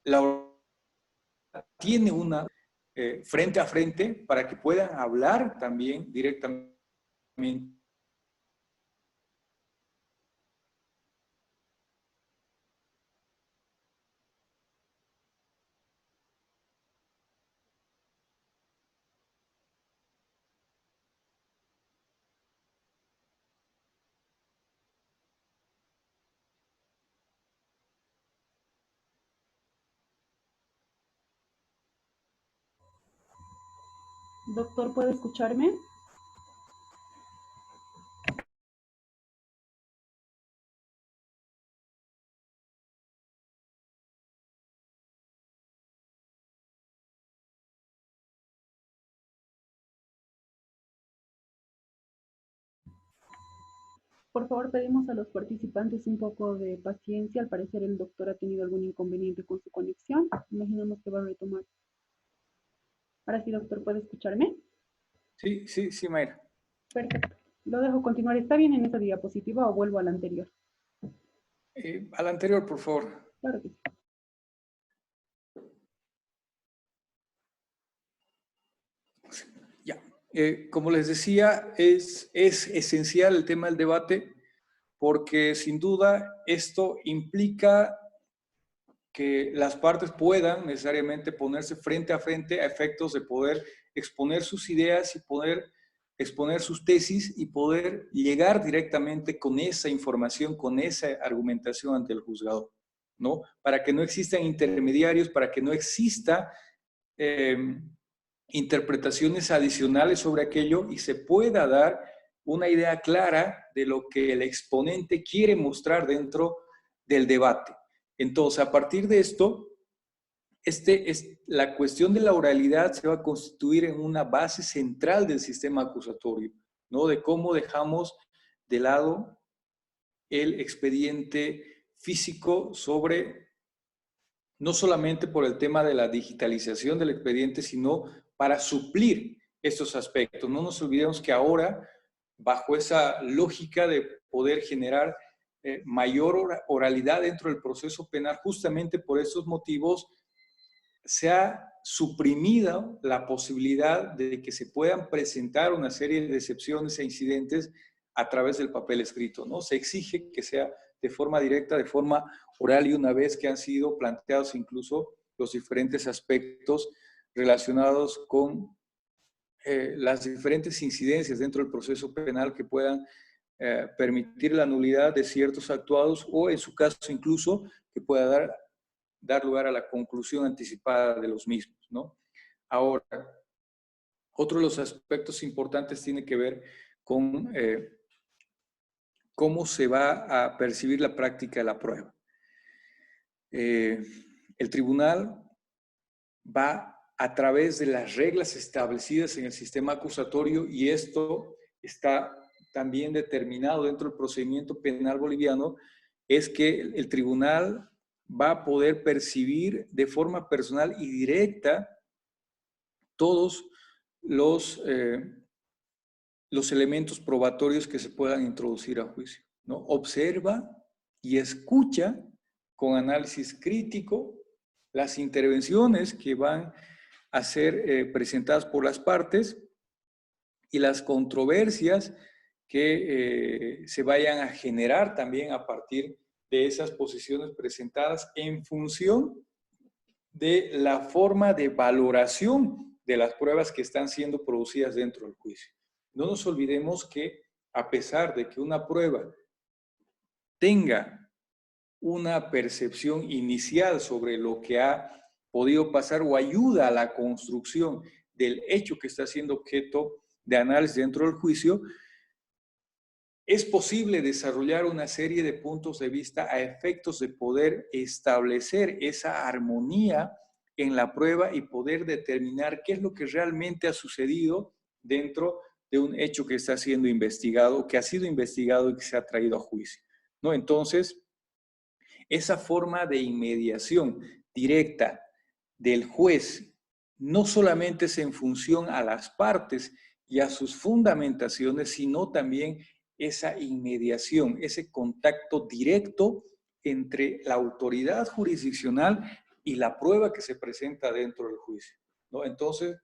[SPEAKER 2] la tiene una frente a frente para que puedan hablar también directamente.
[SPEAKER 1] Doctor, ¿puede escucharme? Por favor, pedimos a los participantes un poco de paciencia. Al parecer el doctor ha tenido algún inconveniente con su conexión. Imaginamos que va a retomar. Ahora sí, doctor, ¿puede escucharme?
[SPEAKER 2] Sí, Mayra.
[SPEAKER 1] Perfecto. Lo dejo continuar. ¿Está bien en esta diapositiva o vuelvo a la anterior?
[SPEAKER 2] A la anterior, por favor.
[SPEAKER 1] Claro que sí.
[SPEAKER 2] Ya. Como les decía, es esencial el tema del debate, porque sin duda esto implica que las partes puedan necesariamente ponerse frente a frente a efectos de poder exponer sus ideas y poder exponer sus tesis y poder llegar directamente con esa información, con esa argumentación ante el juzgador, ¿no? Para que no existan intermediarios, para que no exista interpretaciones adicionales sobre aquello y se pueda dar una idea clara de lo que el exponente quiere mostrar dentro del debate. Entonces, a partir de esto, la cuestión de la oralidad se va a constituir en una base central del sistema acusatorio, ¿no? De cómo dejamos de lado el expediente físico no solamente por el tema de la digitalización del expediente, sino para suplir estos aspectos. No nos olvidemos que ahora, bajo esa lógica de poder generar mayor oralidad dentro del proceso penal, justamente por estos motivos, se ha suprimido la posibilidad de que se puedan presentar una serie de excepciones e incidentes a través del papel escrito, ¿no? Se exige que sea de forma directa, de forma oral, y una vez que han sido planteados incluso los diferentes aspectos relacionados con las diferentes incidencias dentro del proceso penal que puedan permitir la nulidad de ciertos actuados, o en su caso incluso que pueda dar lugar a la conclusión anticipada de los mismos, ¿no? Ahora, otro de los aspectos importantes tiene que ver con cómo se va a percibir la práctica de la prueba. El tribunal va a través de las reglas establecidas en el sistema acusatorio, y esto está también determinado dentro del procedimiento penal boliviano, es que el tribunal va a poder percibir de forma personal y directa todos los elementos probatorios que se puedan introducir a juicio, ¿no? Observa y escucha con análisis crítico las intervenciones que van a ser presentadas por las partes y las controversias que se vayan a generar también a partir de esas posiciones presentadas en función de la forma de valoración de las pruebas que están siendo producidas dentro del juicio. No nos olvidemos que a pesar de que una prueba tenga una percepción inicial sobre lo que ha podido pasar o ayuda a la construcción del hecho que está siendo objeto de análisis dentro del juicio, es posible desarrollar una serie de puntos de vista a efectos de poder establecer esa armonía en la prueba y poder determinar qué es lo que realmente ha sucedido dentro de un hecho que está siendo investigado, que ha sido investigado y que se ha traído a juicio, ¿no? Entonces, esa forma de inmediación directa del juez no solamente es en función a las partes y a sus fundamentaciones, sino también esa inmediación, ese contacto directo entre la autoridad jurisdiccional y la prueba que se presenta dentro del juicio, ¿no? Entonces,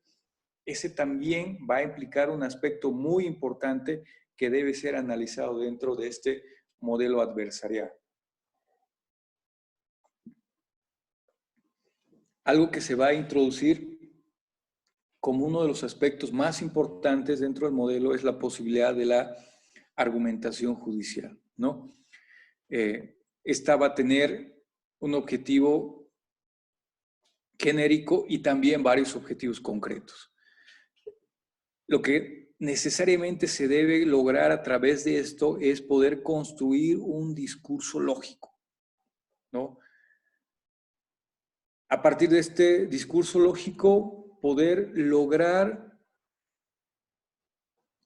[SPEAKER 2] ese también va a implicar un aspecto muy importante que debe ser analizado dentro de este modelo adversarial. Algo que se va a introducir como uno de los aspectos más importantes dentro del modelo es la posibilidad de la argumentación judicial, ¿no? Esta va a tener un objetivo genérico y también varios objetivos concretos. Lo que necesariamente se debe lograr a través de esto es poder construir un discurso lógico, ¿no? A partir de este discurso lógico, poder lograr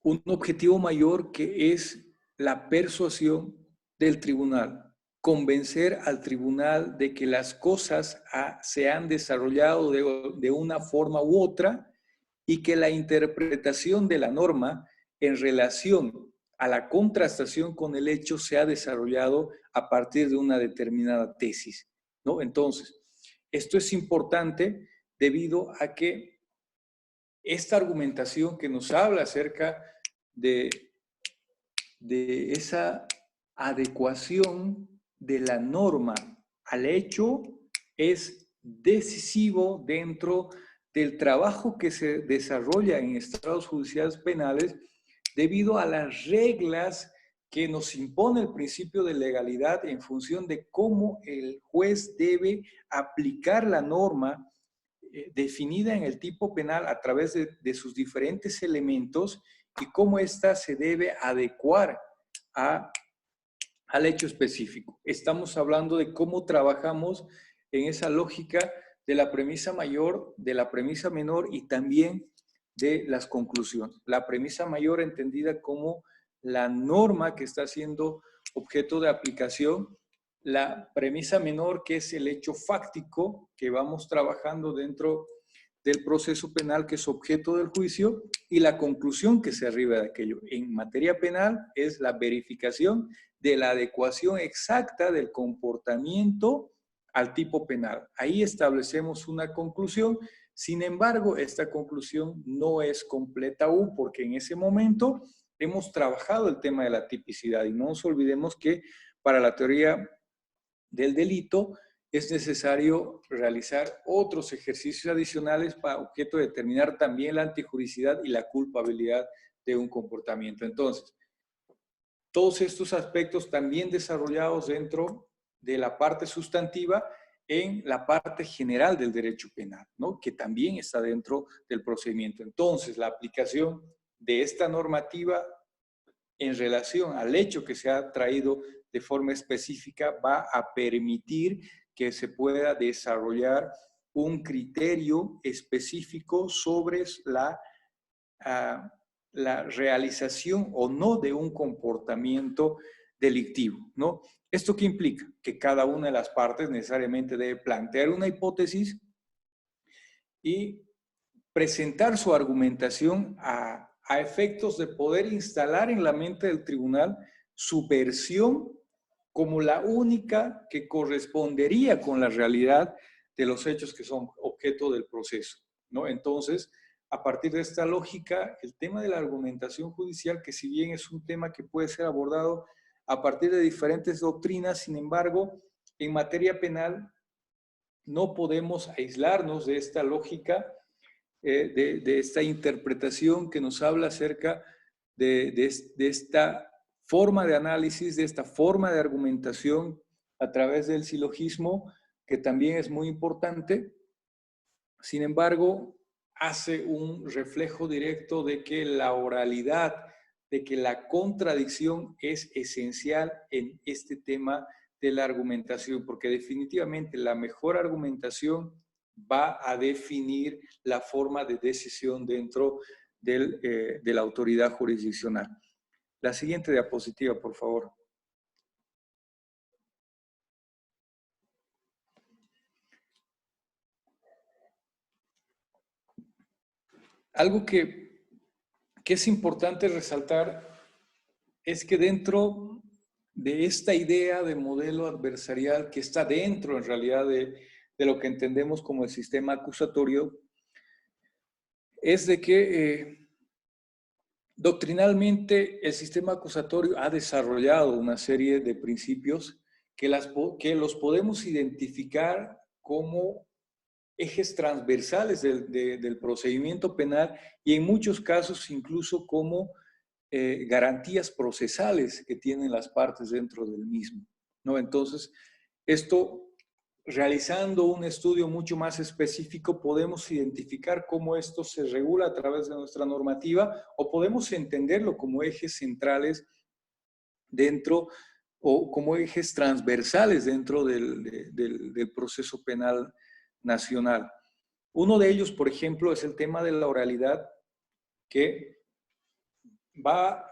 [SPEAKER 2] un objetivo mayor que es la persuasión del tribunal, convencer al tribunal de que las cosas se han desarrollado de una forma u otra y que la interpretación de la norma en relación a la contrastación con el hecho se ha desarrollado a partir de una determinada tesis, ¿no? Entonces, esto es importante debido a que esta argumentación que nos habla acerca de esa adecuación de la norma al hecho es decisivo dentro del trabajo que se desarrolla en estados judiciales penales debido a las reglas que nos impone el principio de legalidad en función de cómo el juez debe aplicar la norma definida en el tipo penal a través de sus diferentes elementos y cómo ésta se debe adecuar al hecho específico. Estamos hablando de cómo trabajamos en esa lógica de la premisa mayor, de la premisa menor y también de las conclusiones. La premisa mayor entendida como la norma que está siendo objeto de aplicación, la premisa menor que es el hecho fáctico que vamos trabajando dentro del proceso penal que es objeto del juicio y la conclusión que se arriba de aquello. En materia penal es la verificación de la adecuación exacta del comportamiento al tipo penal. Ahí establecemos una conclusión. Sin embargo, esta conclusión no es completa aún porque en ese momento hemos trabajado el tema de la tipicidad y no nos olvidemos que para la teoría del delito es necesario realizar otros ejercicios adicionales para objeto de determinar también la antijuricidad y la culpabilidad de un comportamiento. Entonces, todos estos aspectos también desarrollados dentro de la parte sustantiva en la parte general del derecho penal, ¿no? Que también está dentro del procedimiento. Entonces, la aplicación de esta normativa en relación al hecho que se ha traído de forma específica va a permitir que se pueda desarrollar un criterio específico sobre la realización o no de un comportamiento delictivo, ¿no? ¿Esto qué implica? Que cada una de las partes necesariamente debe plantear una hipótesis y presentar su argumentación a efectos de poder instalar en la mente del tribunal su versión como la única que correspondería con la realidad de los hechos que son objeto del proceso, ¿no? Entonces, a partir de esta lógica, el tema de la argumentación judicial, que si bien es un tema que puede ser abordado a partir de diferentes doctrinas, sin embargo, en materia penal no podemos aislarnos de esta lógica, de esta interpretación que nos habla acerca de esta forma de análisis, de esta forma de argumentación a través del silogismo, que también es muy importante. Sin embargo, hace un reflejo directo de que la oralidad, de que la contradicción es esencial en este tema de la argumentación, porque definitivamente la mejor argumentación va a definir la forma de decisión dentro de la autoridad jurisdiccional. La siguiente diapositiva, por favor. Algo que es importante resaltar es que dentro de esta idea de modelo adversarial que está dentro en realidad de lo que entendemos como el sistema acusatorio, es de que doctrinalmente el sistema acusatorio ha desarrollado una serie de principios que los podemos identificar como ejes transversales del procedimiento penal y en muchos casos incluso como garantías procesales que tienen las partes dentro del mismo, ¿no? Entonces, esto, realizando un estudio mucho más específico, podemos identificar cómo esto se regula a través de nuestra normativa o podemos entenderlo como ejes centrales dentro o como ejes transversales dentro del proceso penal nacional. Uno de ellos, por ejemplo, es el tema de la oralidad, que va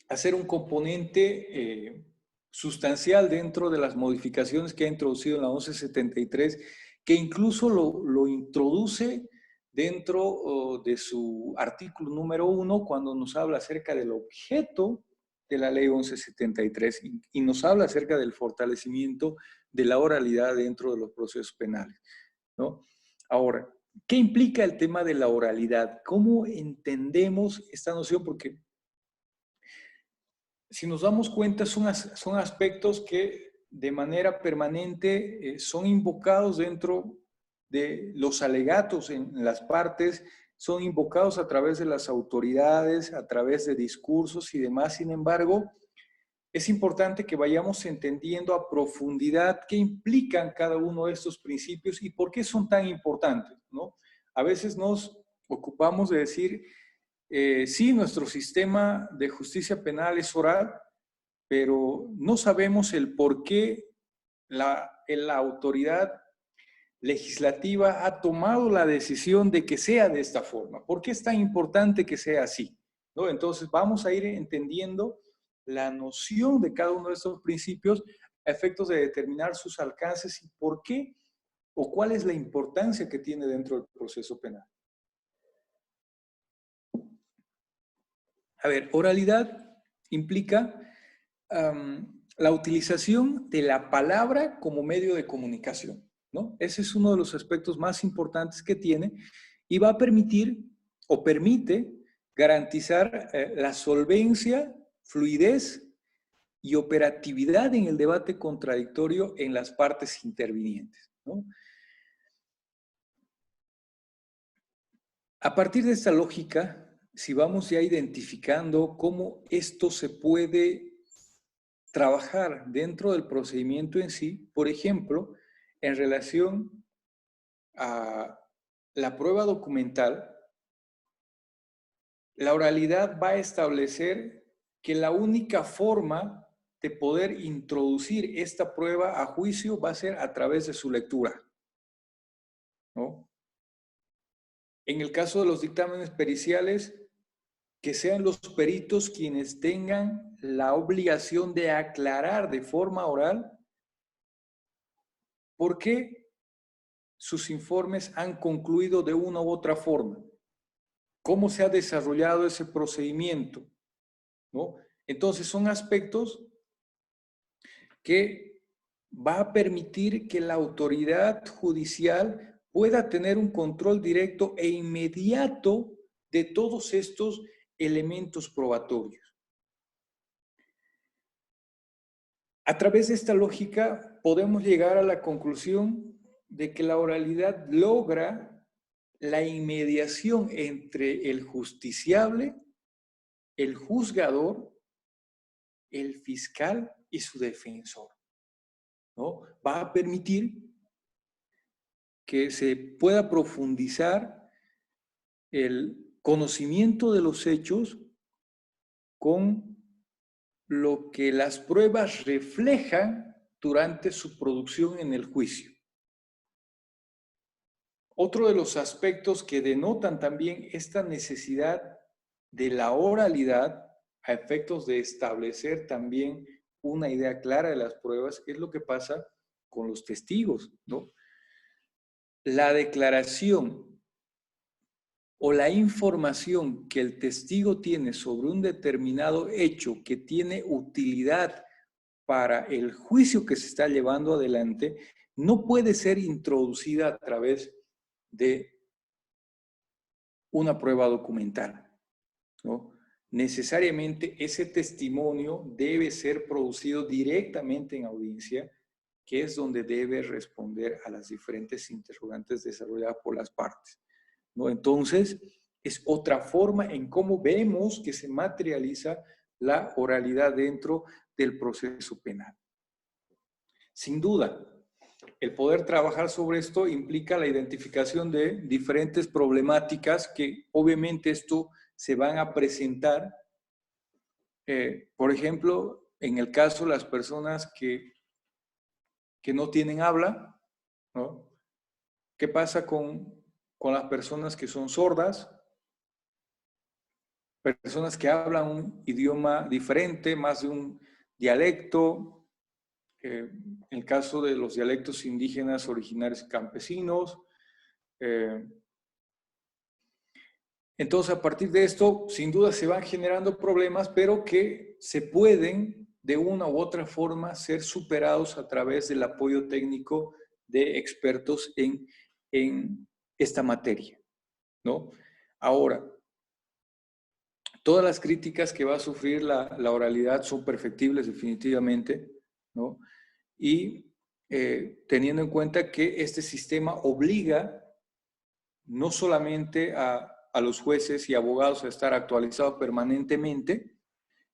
[SPEAKER 2] a ser un componente sustancial dentro de las modificaciones que ha introducido en la 1173, que incluso lo introduce dentro de su artículo número 1 cuando nos habla acerca del objeto de la ley 1173 y nos habla acerca del fortalecimiento de la oralidad dentro de los procesos penales, ¿no? Ahora, ¿qué implica el tema de la oralidad? ¿Cómo entendemos esta noción? Porque si nos damos cuenta, son aspectos que de manera permanente son invocados dentro de los alegatos en las partes, son invocados a través de las autoridades, a través de discursos y demás. Sin embargo, es importante que vayamos entendiendo a profundidad qué implican cada uno de estos principios y por qué son tan importantes, ¿no? A veces nos ocupamos de decir, sí, nuestro sistema de justicia penal es oral, pero no sabemos el por qué la autoridad legislativa ha tomado la decisión de que sea de esta forma. ¿Por qué es tan importante que sea así? ¿No? Entonces vamos a ir entendiendo la noción de cada uno de estos principios a efectos de determinar sus alcances y por qué o cuál es la importancia que tiene dentro del proceso penal. A ver, oralidad implica la utilización de la palabra como medio de comunicación, ¿no? Ese es uno de los aspectos más importantes que tiene y va a permitir o permite garantizar la solvencia, fluidez y operatividad en el debate contradictorio en las partes intervinientes, ¿no? A partir de esta lógica, si vamos ya identificando cómo esto se puede trabajar dentro del procedimiento en sí, por ejemplo, en relación a la prueba documental, la oralidad va a establecer que la única forma de poder introducir esta prueba a juicio va a ser a través de su lectura, ¿no? En el caso de los dictámenes periciales, que sean los peritos quienes tengan la obligación de aclarar de forma oral por qué sus informes han concluido de una u otra forma, cómo se ha desarrollado ese procedimiento, ¿no? Entonces son aspectos que va a permitir que la autoridad judicial pueda tener un control directo e inmediato de todos estos elementos probatorios. A través de esta lógica podemos llegar a la conclusión de que la oralidad logra la inmediación entre el justiciable, el juzgador, el fiscal y su defensor, ¿no? Va a permitir que se pueda profundizar el conocimiento de los hechos con lo que las pruebas reflejan durante su producción en el juicio. Otro de los aspectos que denotan también esta necesidad de la oralidad a efectos de establecer también una idea clara de las pruebas es lo que pasa con los testigos, ¿no? La declaración o la información que el testigo tiene sobre un determinado hecho que tiene utilidad para el juicio que se está llevando adelante, no puede ser introducida a través de una prueba documental, ¿no? Necesariamente ese testimonio debe ser producido directamente en audiencia, que es donde debe responder a las diferentes interrogantes desarrolladas por las partes, ¿no? Entonces, es otra forma en cómo vemos que se materializa la oralidad dentro del proceso penal. Sin duda, el poder trabajar sobre esto implica la identificación de diferentes problemáticas que obviamente esto se van a presentar. Por ejemplo, en el caso de las personas que no tienen habla, ¿no? ¿Qué pasa con las personas que son sordas? Personas que hablan un idioma diferente, más de un dialecto. En el caso de los dialectos indígenas originarios campesinos. Entonces, a partir de esto, sin duda se van generando problemas, pero que se pueden, de una u otra forma, ser superados a través del apoyo técnico de expertos en esta materia, ¿no? Ahora, todas las críticas que va a sufrir la oralidad son perfectibles definitivamente, ¿no? Y teniendo en cuenta que este sistema obliga no solamente a los jueces y abogados a estar actualizados permanentemente,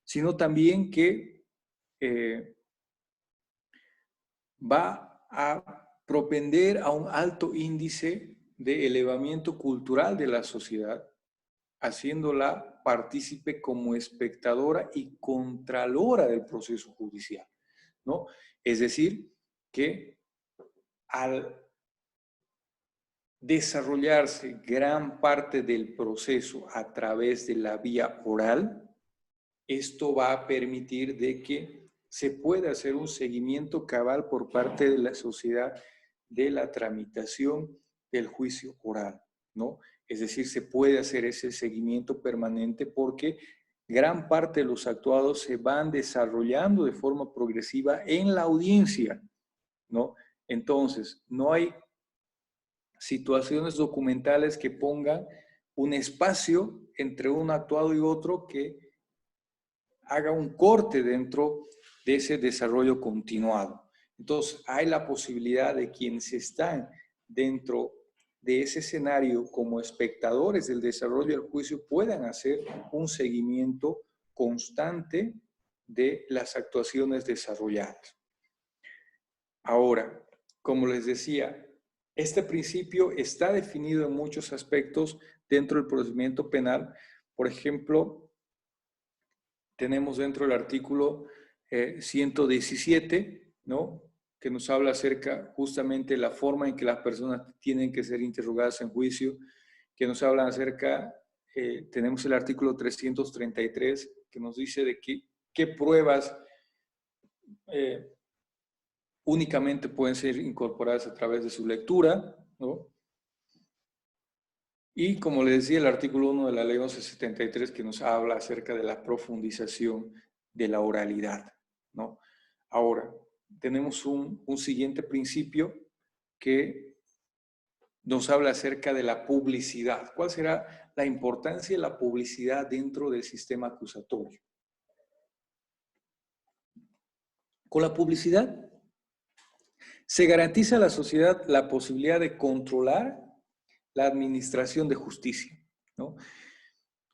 [SPEAKER 2] sino también que va a propender a un alto índice de elevamiento cultural de la sociedad, haciéndola partícipe como espectadora y contralora del proceso judicial, ¿no? Es decir, que al desarrollarse gran parte del proceso a través de la vía oral, esto va a permitir de que se pueda hacer un seguimiento cabal por parte de la sociedad de la tramitación del juicio oral, ¿no? Es decir, se puede hacer ese seguimiento permanente porque gran parte de los actuados se van desarrollando de forma progresiva en la audiencia, ¿no? Entonces, no hay situaciones documentales que pongan un espacio entre un actuado y otro que haga un corte dentro de ese desarrollo continuado. Entonces, hay la posibilidad de quienes están dentro de ese escenario como espectadores del desarrollo del juicio puedan hacer un seguimiento constante de las actuaciones desarrolladas. Ahora, como les decía, este principio está definido en muchos aspectos dentro del procedimiento penal. Por ejemplo, tenemos dentro del artículo 117, ¿no? Que nos habla acerca justamente de la forma en que las personas tienen que ser interrogadas en juicio, que nos habla acerca, tenemos el artículo 333, que nos dice de qué pruebas únicamente pueden ser incorporadas a través de su lectura, ¿no? Y como les decía, el artículo 1 de la ley 1173 que nos habla acerca de la profundización de la oralidad, ¿no? Ahora, tenemos un siguiente principio que nos habla acerca de la publicidad. ¿Cuál será la importancia de la publicidad dentro del sistema acusatorio? Con la publicidad Se garantiza a la sociedad la posibilidad de controlar la administración de justicia, ¿no?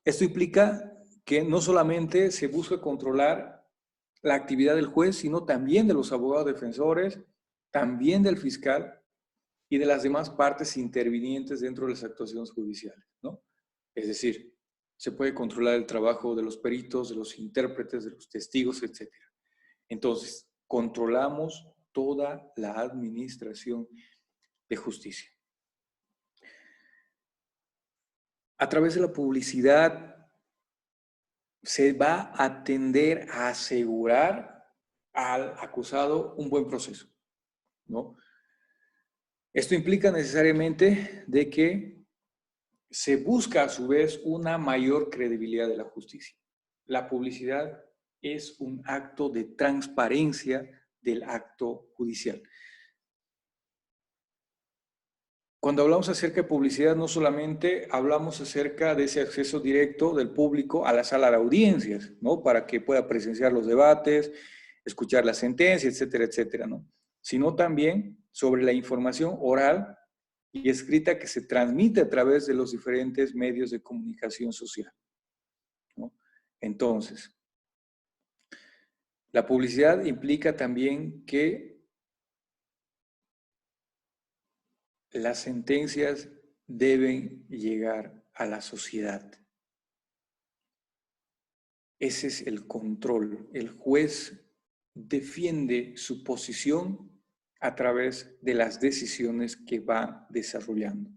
[SPEAKER 2] Esto implica que no solamente se busca controlar la actividad del juez, sino también de los abogados defensores, también del fiscal y de las demás partes intervinientes dentro de las actuaciones judiciales, ¿no? Es decir, se puede controlar el trabajo de los peritos, de los intérpretes, de los testigos, etc. Entonces, controlamos toda la administración de justicia. A través de la publicidad se va a tender a asegurar al acusado un buen proceso, ¿no? Esto implica necesariamente de que se busca a su vez una mayor credibilidad de la justicia. La publicidad es un acto de transparencia del acto judicial. Cuando hablamos acerca de publicidad, no solamente hablamos acerca de ese acceso directo del público a la sala de audiencias, ¿no? Para que pueda presenciar los debates, escuchar la sentencia, etcétera, etcétera, ¿no? Sino también sobre la información oral y escrita que se transmite a través de los diferentes medios de comunicación social, ¿no? Entonces, la publicidad implica también que las sentencias deben llegar a la sociedad. Ese es el control. El juez defiende su posición a través de las decisiones que va desarrollando.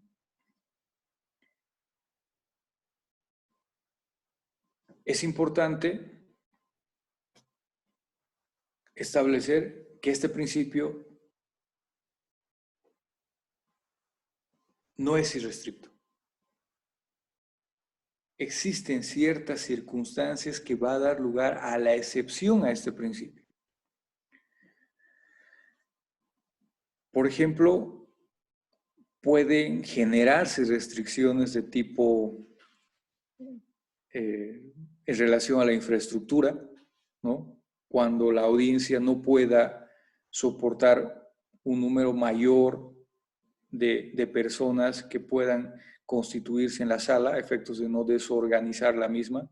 [SPEAKER 2] Es importante establecer que este principio no es irrestricto. Existen ciertas circunstancias que va a dar lugar a la excepción a este principio. Por ejemplo, pueden generarse restricciones de tipo en relación a la infraestructura, ¿no? Cuando la audiencia no pueda soportar un número mayor de personas que puedan constituirse en la sala a efectos de no desorganizar la misma.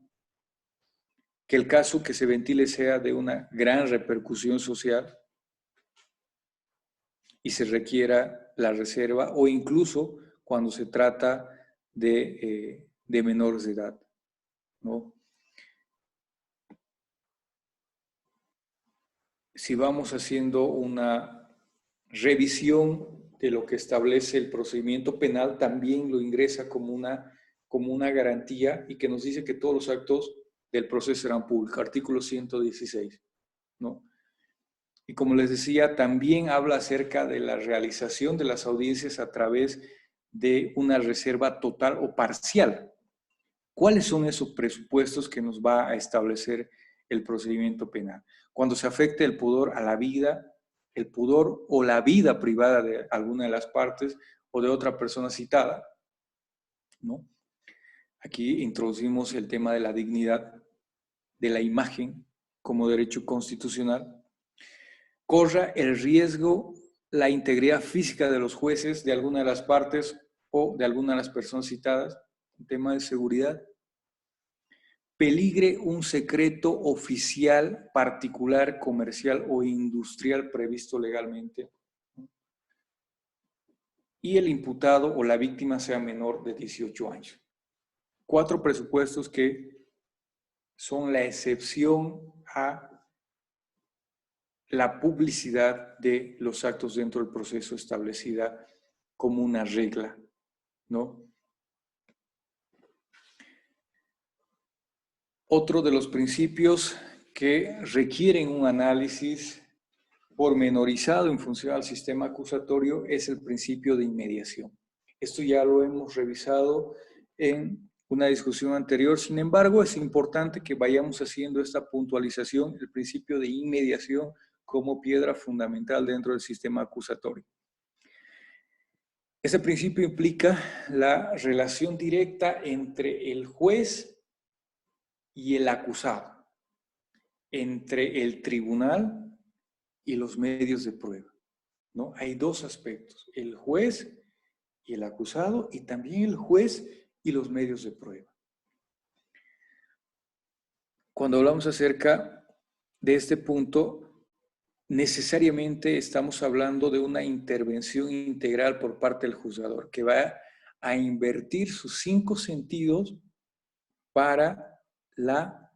[SPEAKER 2] Que el caso que se ventile sea de una gran repercusión social y se requiera la reserva, o incluso cuando se trata de menores de edad, ¿no? Si vamos haciendo una revisión de lo que establece el procedimiento penal, también lo ingresa como una garantía y que nos dice que todos los actos del proceso serán públicos, artículo 116, ¿no? Y como les decía, también habla acerca de la realización de las audiencias a través de una reserva total o parcial. ¿Cuáles son esos presupuestos que nos va a establecer el procedimiento penal? Cuando se afecte el pudor a la vida, el pudor o la vida privada de alguna de las partes o de otra persona citada, ¿no? Aquí introducimos el tema de la dignidad de la imagen como derecho constitucional. Corra el riesgo la integridad física de los jueces, de alguna de las partes o de alguna de las personas citadas, un tema de seguridad. Peligre un secreto oficial, particular, comercial o industrial previsto legalmente. Y el imputado o la víctima sea menor de 18 años. 4 presupuestos que son la excepción a la publicidad de los actos dentro del proceso establecida como una regla, ¿no? Otro de los principios que requieren un análisis pormenorizado en función al sistema acusatorio es el principio de inmediación. Esto ya lo hemos revisado en una discusión anterior, sin embargo, es importante que vayamos haciendo esta puntualización, el principio de inmediación como piedra fundamental dentro del sistema acusatorio. Ese principio implica la relación directa entre el juez y el acusado, entre el tribunal y los medios de prueba. ¿no? Hay dos aspectos, el juez y el acusado, y también el juez y los medios de prueba. Cuando hablamos acerca de este punto, necesariamente estamos hablando de una intervención integral por parte del juzgador, que va a invertir sus 5 sentidos para la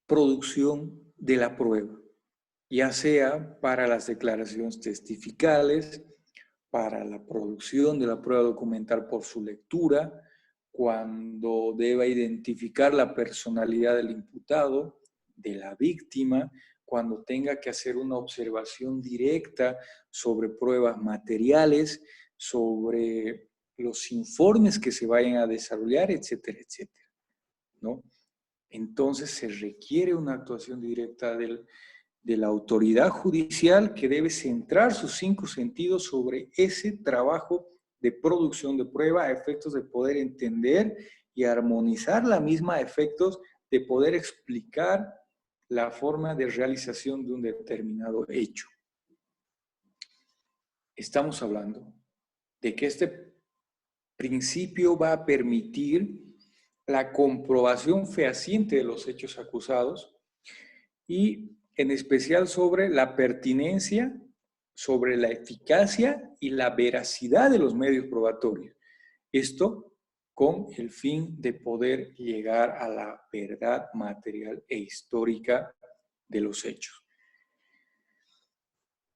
[SPEAKER 2] producción de la prueba, ya sea para las declaraciones testificales, para la producción de la prueba documental por su lectura, cuando deba identificar la personalidad del imputado, de la víctima, cuando tenga que hacer una observación directa sobre pruebas materiales, sobre los informes que se vayan a desarrollar, etcétera, etcétera, ¿no? Entonces se requiere una actuación directa de la autoridad judicial que debe centrar sus 5 sentidos sobre ese trabajo de producción de prueba a efectos de poder entender y armonizar la misma a efectos de poder explicar la forma de realización de un determinado hecho. Estamos hablando de que este principio va a permitir la comprobación fehaciente de los hechos acusados y en especial sobre la pertinencia, sobre la eficacia y la veracidad de los medios probatorios. Esto con el fin de poder llegar a la verdad material e histórica de los hechos.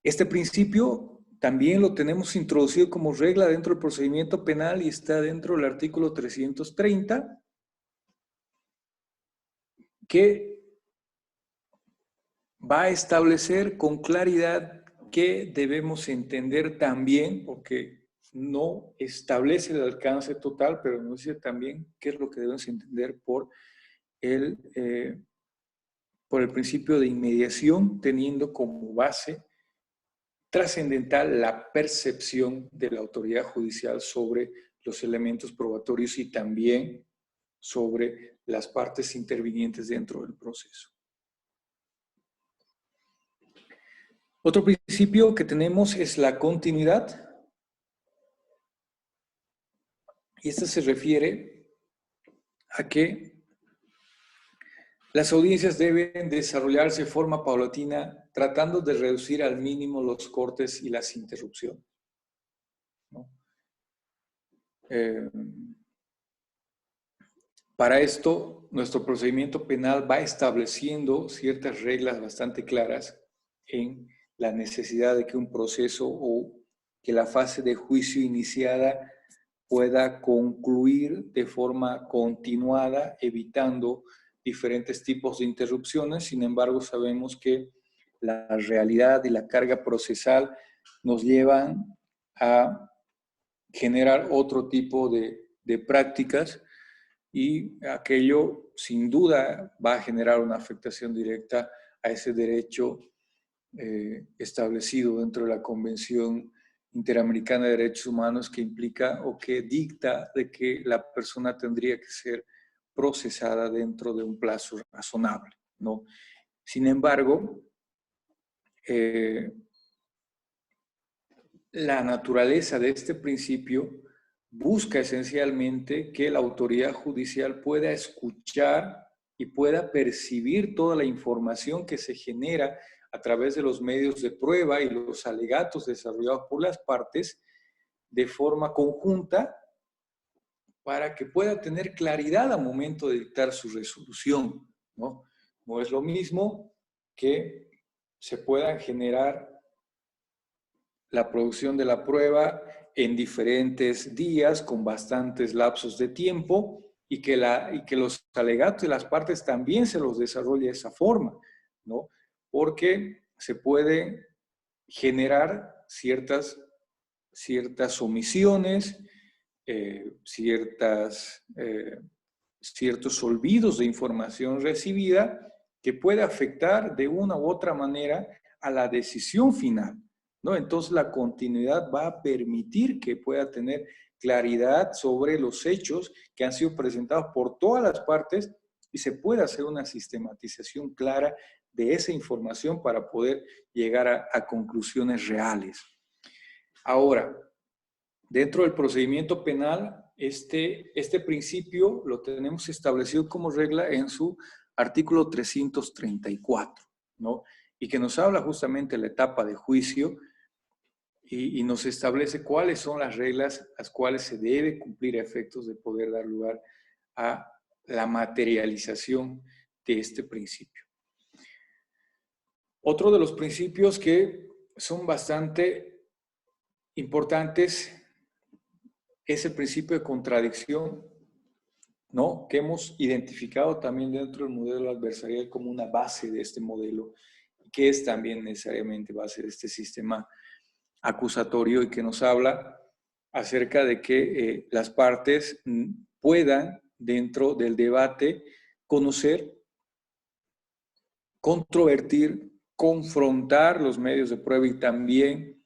[SPEAKER 2] Este principio también lo tenemos introducido como regla dentro del procedimiento penal y está dentro del artículo 330, que va a establecer con claridad qué debemos entender también, porque no establece el alcance total, pero nos dice también qué es lo que debemos entender por el principio de inmediación, teniendo como base trascendental la percepción de la autoridad judicial sobre los elementos probatorios y también sobre las partes intervinientes dentro del proceso. Otro principio que tenemos es la continuidad. Y esta se refiere a que las audiencias deben desarrollarse de forma paulatina, tratando de reducir al mínimo los cortes y las interrupciones, ¿no? Para esto, nuestro procedimiento penal va estableciendo ciertas reglas bastante claras en la necesidad de que un proceso o que la fase de juicio iniciada pueda concluir de forma continuada, evitando diferentes tipos de interrupciones. Sin embargo, sabemos que la realidad y la carga procesal nos llevan a generar otro tipo de prácticas y aquello sin duda va a generar una afectación directa a ese derecho establecido dentro de la Convención Interamericana de Derechos Humanos, que implica o que dicta de que la persona tendría que ser procesada dentro de un plazo razonable, ¿no? Sin embargo, la naturaleza de este principio busca esencialmente que la autoridad judicial pueda escuchar y pueda percibir toda la información que se genera a través de los medios de prueba y los alegatos desarrollados por las partes de forma conjunta para que pueda tener claridad al momento de dictar su resolución, ¿no? No es lo mismo que se pueda generar la producción de la prueba en diferentes días con bastantes lapsos de tiempo y que los alegatos de las partes también se los desarrolle de esa forma, ¿no? Porque se puede generar ciertas omisiones, ciertos olvidos de información recibida que puede afectar de una u otra manera a la decisión final, ¿no? Entonces la continuidad va a permitir que pueda tener claridad sobre los hechos que han sido presentados por todas las partes y se pueda hacer una sistematización clara de esa información para poder llegar a conclusiones reales. Ahora, dentro del procedimiento penal, este principio lo tenemos establecido como regla en su artículo 334, ¿no? Y que nos habla justamente de la etapa de juicio y nos establece cuáles son las reglas las cuales se debe cumplir a efectos de poder dar lugar a la materialización de este principio. Otro de los principios que son bastante importantes es el principio de contradicción, ¿no? Que hemos identificado también dentro del modelo adversarial como una base de este modelo, que es también necesariamente base de este sistema acusatorio y que nos habla acerca de que las partes puedan, dentro del debate, conocer, controvertir, confrontar los medios de prueba y también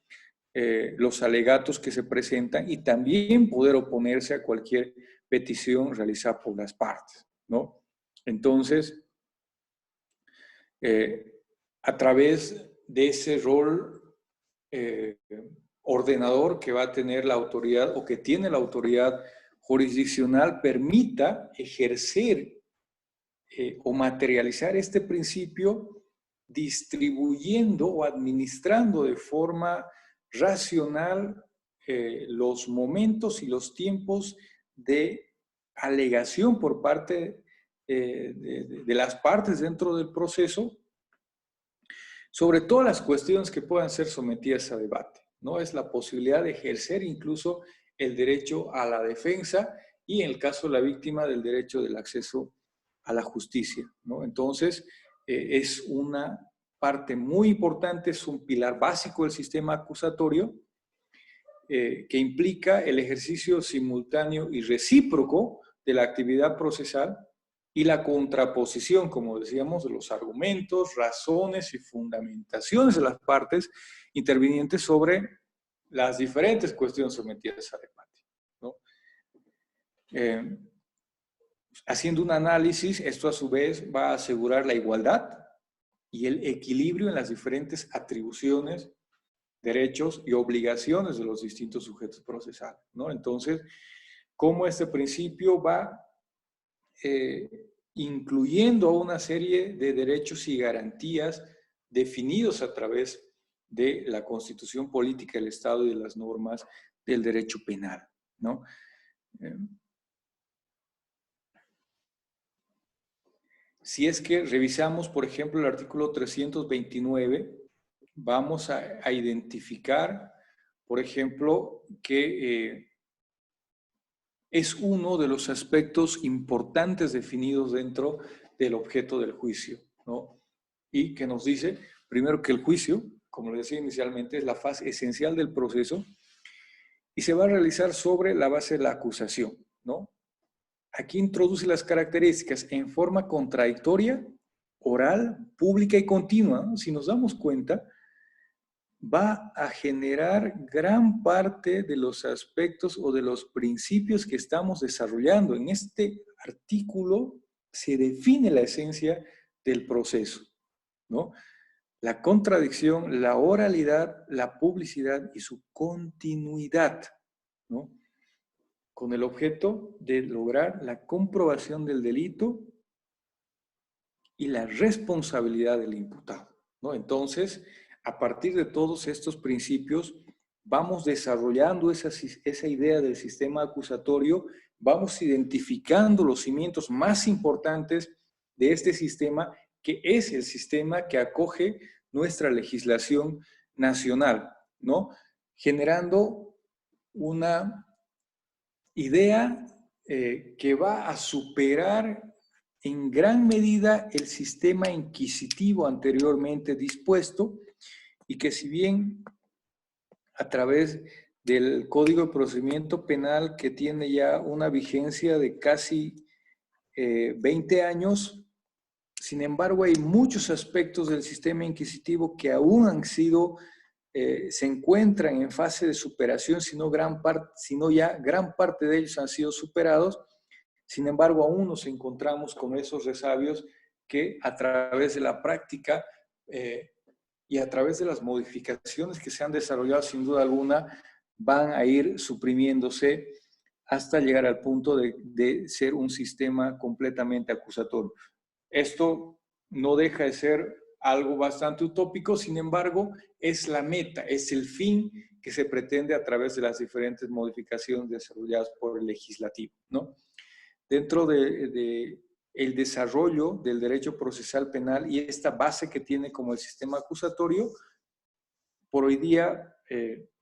[SPEAKER 2] los alegatos que se presentan y también poder oponerse a cualquier petición realizada por las partes, ¿no? Entonces, a través de ese rol ordenador que va a tener la autoridad o que tiene la autoridad jurisdiccional, permita ejercer o materializar este principio distribuyendo o administrando de forma racional los momentos y los tiempos de alegación por parte de las partes dentro del proceso sobre todas las cuestiones que puedan ser sometidas a debate, ¿no? Es la posibilidad de ejercer incluso el derecho a la defensa y en el caso de la víctima del derecho del acceso a la justicia, ¿no? Entonces, es una parte muy importante, es un pilar básico del sistema acusatorio que implica el ejercicio simultáneo y recíproco de la actividad procesal y la contraposición, como decíamos, de los argumentos, razones y fundamentaciones de las partes intervinientes sobre las diferentes cuestiones sometidas a debate, ¿no? Haciendo un análisis, esto a su vez va a asegurar la igualdad y el equilibrio en las diferentes atribuciones, derechos y obligaciones de los distintos sujetos procesales, ¿no? Entonces, cómo este principio va incluyendo a una serie de derechos y garantías definidos a través de la Constitución Política del Estado y de las normas del derecho penal, ¿no? Si es que revisamos, por ejemplo, el artículo 329, vamos a identificar, por ejemplo, que es uno de los aspectos importantes definidos dentro del objeto del juicio, ¿no? Y que nos dice, primero, que el juicio, como les decía inicialmente, es la fase esencial del proceso y se va a realizar sobre la base de la acusación, ¿no? Aquí introduce las características en forma contradictoria, oral, pública y continua, ¿no? Si nos damos cuenta, va a generar gran parte de los aspectos o de los principios que estamos desarrollando. En este artículo se define la esencia del proceso, ¿no? La contradicción, la oralidad, la publicidad y su continuidad, ¿no? Con el objeto de lograr la comprobación del delito y la responsabilidad del imputado, ¿no? Entonces, a partir de todos estos principios, vamos desarrollando esa idea del sistema acusatorio, vamos identificando los cimientos más importantes de este sistema, que es el sistema que acoge nuestra legislación nacional, ¿no? Generando una idea que va a superar en gran medida el sistema inquisitivo anteriormente dispuesto y que, si bien a través del Código de Procedimiento Penal, que tiene ya una vigencia de casi 20 años, sin embargo hay muchos aspectos del sistema inquisitivo que aún han sido se encuentran en fase de superación, sino ya gran parte de ellos han sido superados. Sin embargo, aún nos encontramos con esos resabios que a través de la práctica y a través de las modificaciones que se han desarrollado, sin duda alguna, van a ir suprimiéndose hasta llegar al punto de ser un sistema completamente acusatorio. Esto no deja de ser algo bastante utópico, sin embargo, es la meta, es el fin que se pretende a través de las diferentes modificaciones desarrolladas por el legislativo, ¿no? Dentro de el desarrollo del derecho procesal penal y esta base que tiene como el sistema acusatorio, por hoy día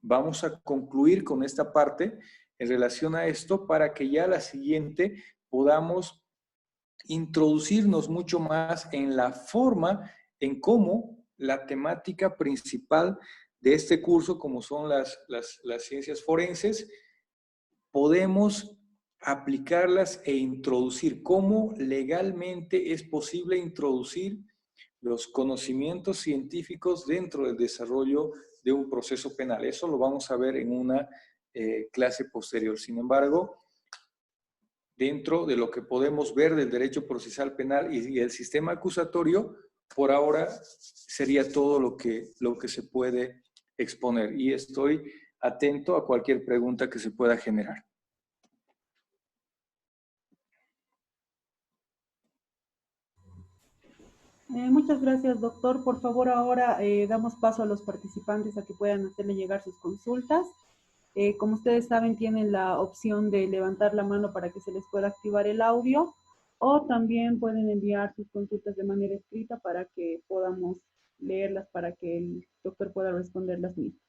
[SPEAKER 2] vamos a concluir con esta parte en relación a esto para que ya la siguiente podamos introducirnos mucho más en la forma, en cómo la temática principal de este curso, como son las ciencias forenses, podemos aplicarlas e introducir, cómo legalmente es posible introducir los conocimientos científicos dentro del desarrollo de un proceso penal. Eso lo vamos a ver en una clase posterior. Sin embargo, dentro de lo que podemos ver del derecho procesal penal y el sistema acusatorio, por ahora sería todo lo que se puede exponer. Y estoy atento a cualquier pregunta que se pueda generar.
[SPEAKER 1] Muchas gracias, doctor. Por favor, ahora damos paso a los participantes a que puedan hacerle llegar sus consultas. Como ustedes saben, tienen la opción de levantar la mano para que se les pueda activar el audio, o también pueden enviar sus consultas de manera escrita para que podamos leerlas para que el doctor pueda responder las mismas.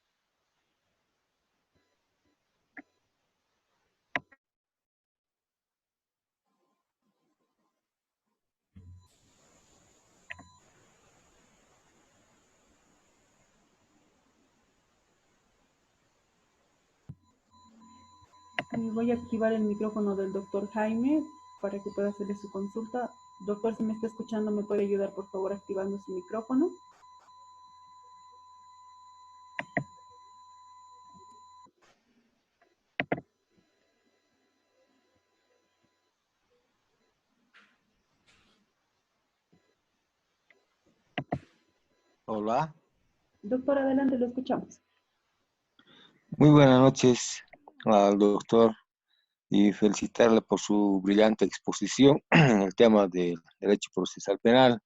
[SPEAKER 1] Voy a activar el micrófono del doctor Jaime para que pueda hacerle su consulta. Doctor, si me está escuchando, ¿me puede ayudar, por favor, activando su micrófono?
[SPEAKER 3] Hola.
[SPEAKER 1] Doctor, adelante, lo escuchamos.
[SPEAKER 3] Muy buenas noches al doctor y felicitarle por su brillante exposición en el tema del derecho procesal penal.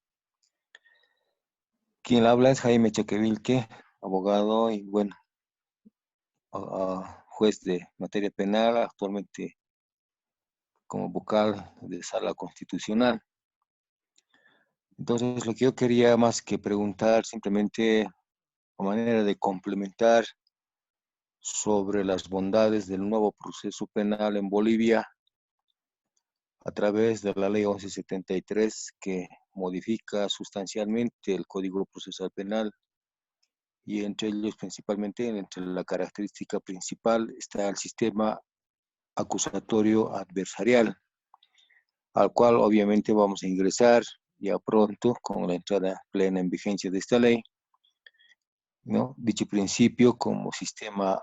[SPEAKER 3] Quien habla es Jaime Chaquevilque, abogado y bueno, juez de materia penal, actualmente como vocal de Sala Constitucional. Entonces, lo que yo quería más que preguntar, simplemente a manera de complementar sobre las bondades del nuevo proceso penal en Bolivia, a través de la ley 1173 que modifica sustancialmente el Código Procesal Penal, y entre ellos principalmente, entre la característica principal está el sistema acusatorio adversarial, al cual obviamente vamos a ingresar ya pronto con la entrada plena en vigencia de esta ley, ¿no? Dicho principio como sistema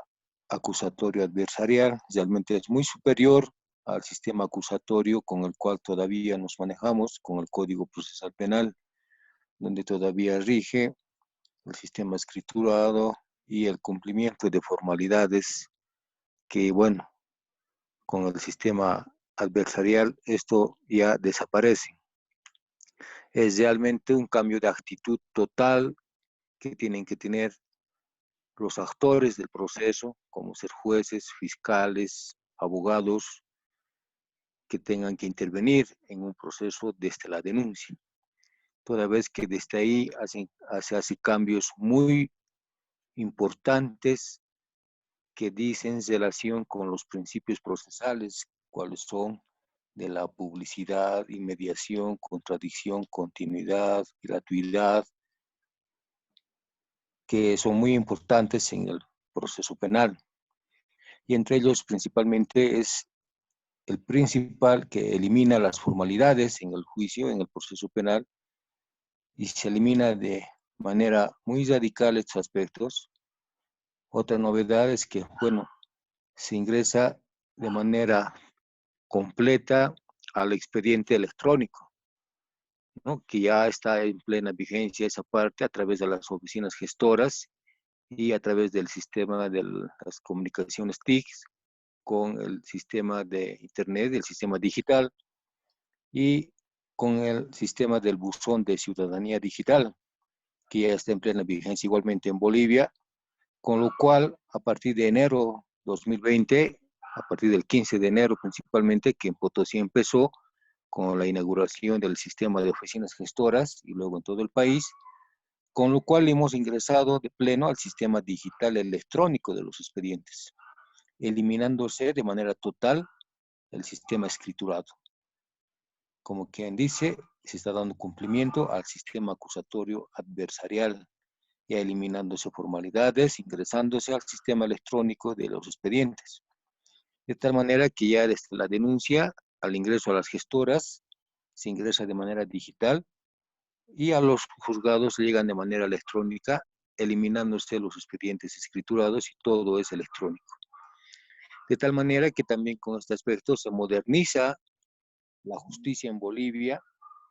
[SPEAKER 3] acusatorio adversarial realmente es muy superior al sistema acusatorio con el cual todavía nos manejamos, con el Código Procesal Penal, donde todavía rige el sistema escriturado y el cumplimiento de formalidades que, bueno, con el sistema adversarial esto ya desaparece. Es realmente un cambio de actitud total que tienen que tener los actores del proceso, como ser jueces, fiscales, abogados, que tengan que intervenir en un proceso desde la denuncia. Toda vez que desde ahí se hace cambios muy importantes que dicen relación con los principios procesales, cuáles son de la publicidad, inmediación, contradicción, continuidad, gratuidad, que son muy importantes en el proceso penal. Y entre ellos principalmente es el principal que elimina las formalidades en el juicio, en el proceso penal, y se elimina de manera muy radical estos aspectos. Otra novedad es que, bueno, se ingresa de manera completa al expediente electrónico. ¿no? Que ya está en plena vigencia esa parte a través de las oficinas gestoras y a través del sistema de las comunicaciones TICs con el sistema de Internet, el sistema digital y con el sistema del buzón de ciudadanía digital, que ya está en plena vigencia igualmente en Bolivia, con lo cual a partir de enero 2020, a partir del 15 de enero principalmente, que en Potosí empezó con la inauguración del sistema de oficinas gestoras y luego en todo el país, con lo cual hemos ingresado de pleno al sistema digital electrónico de los expedientes, eliminándose de manera total el sistema escriturado. Como quien dice, se está dando cumplimiento al sistema acusatorio adversarial, ya eliminándose formalidades, ingresándose al sistema electrónico de los expedientes. De tal manera que ya desde la denuncia al ingreso a las gestoras se ingresa de manera digital y a los juzgados llegan de manera electrónica, eliminándose los expedientes escriturados y todo es electrónico. De tal manera que también con este aspecto se moderniza la justicia en Bolivia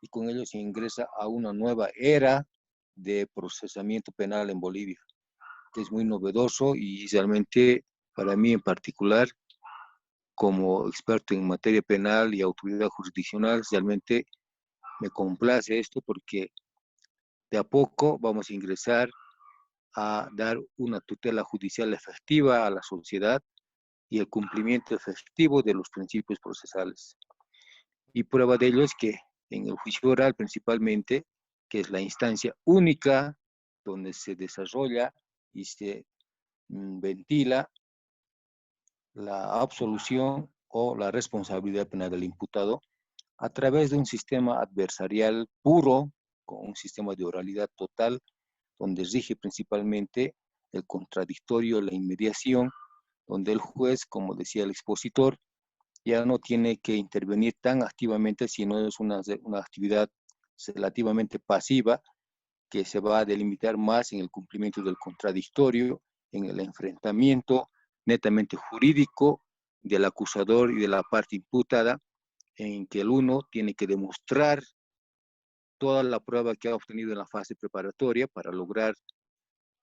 [SPEAKER 3] y con ello se ingresa a una nueva era de procesamiento penal en Bolivia, que es muy novedoso y realmente para mí en particular, como experto en materia penal y autoridad jurisdiccional, realmente me complace esto porque de a poco vamos a ingresar a dar una tutela judicial efectiva a la sociedad y el cumplimiento efectivo de los principios procesales. Y prueba de ello es que en el juicio oral principalmente, que es la instancia única donde se desarrolla y se ventila la absolución o la responsabilidad penal del imputado a través de un sistema adversarial puro, con un sistema de oralidad total, donde rige principalmente el contradictorio, la inmediación, donde el juez, como decía el expositor, ya no tiene que intervenir tan activamente, sino es una actividad relativamente pasiva que se va a delimitar más en el cumplimiento del contradictorio, en el enfrentamiento netamente jurídico del acusador y de la parte imputada, en que el uno tiene que demostrar toda la prueba que ha obtenido en la fase preparatoria para lograr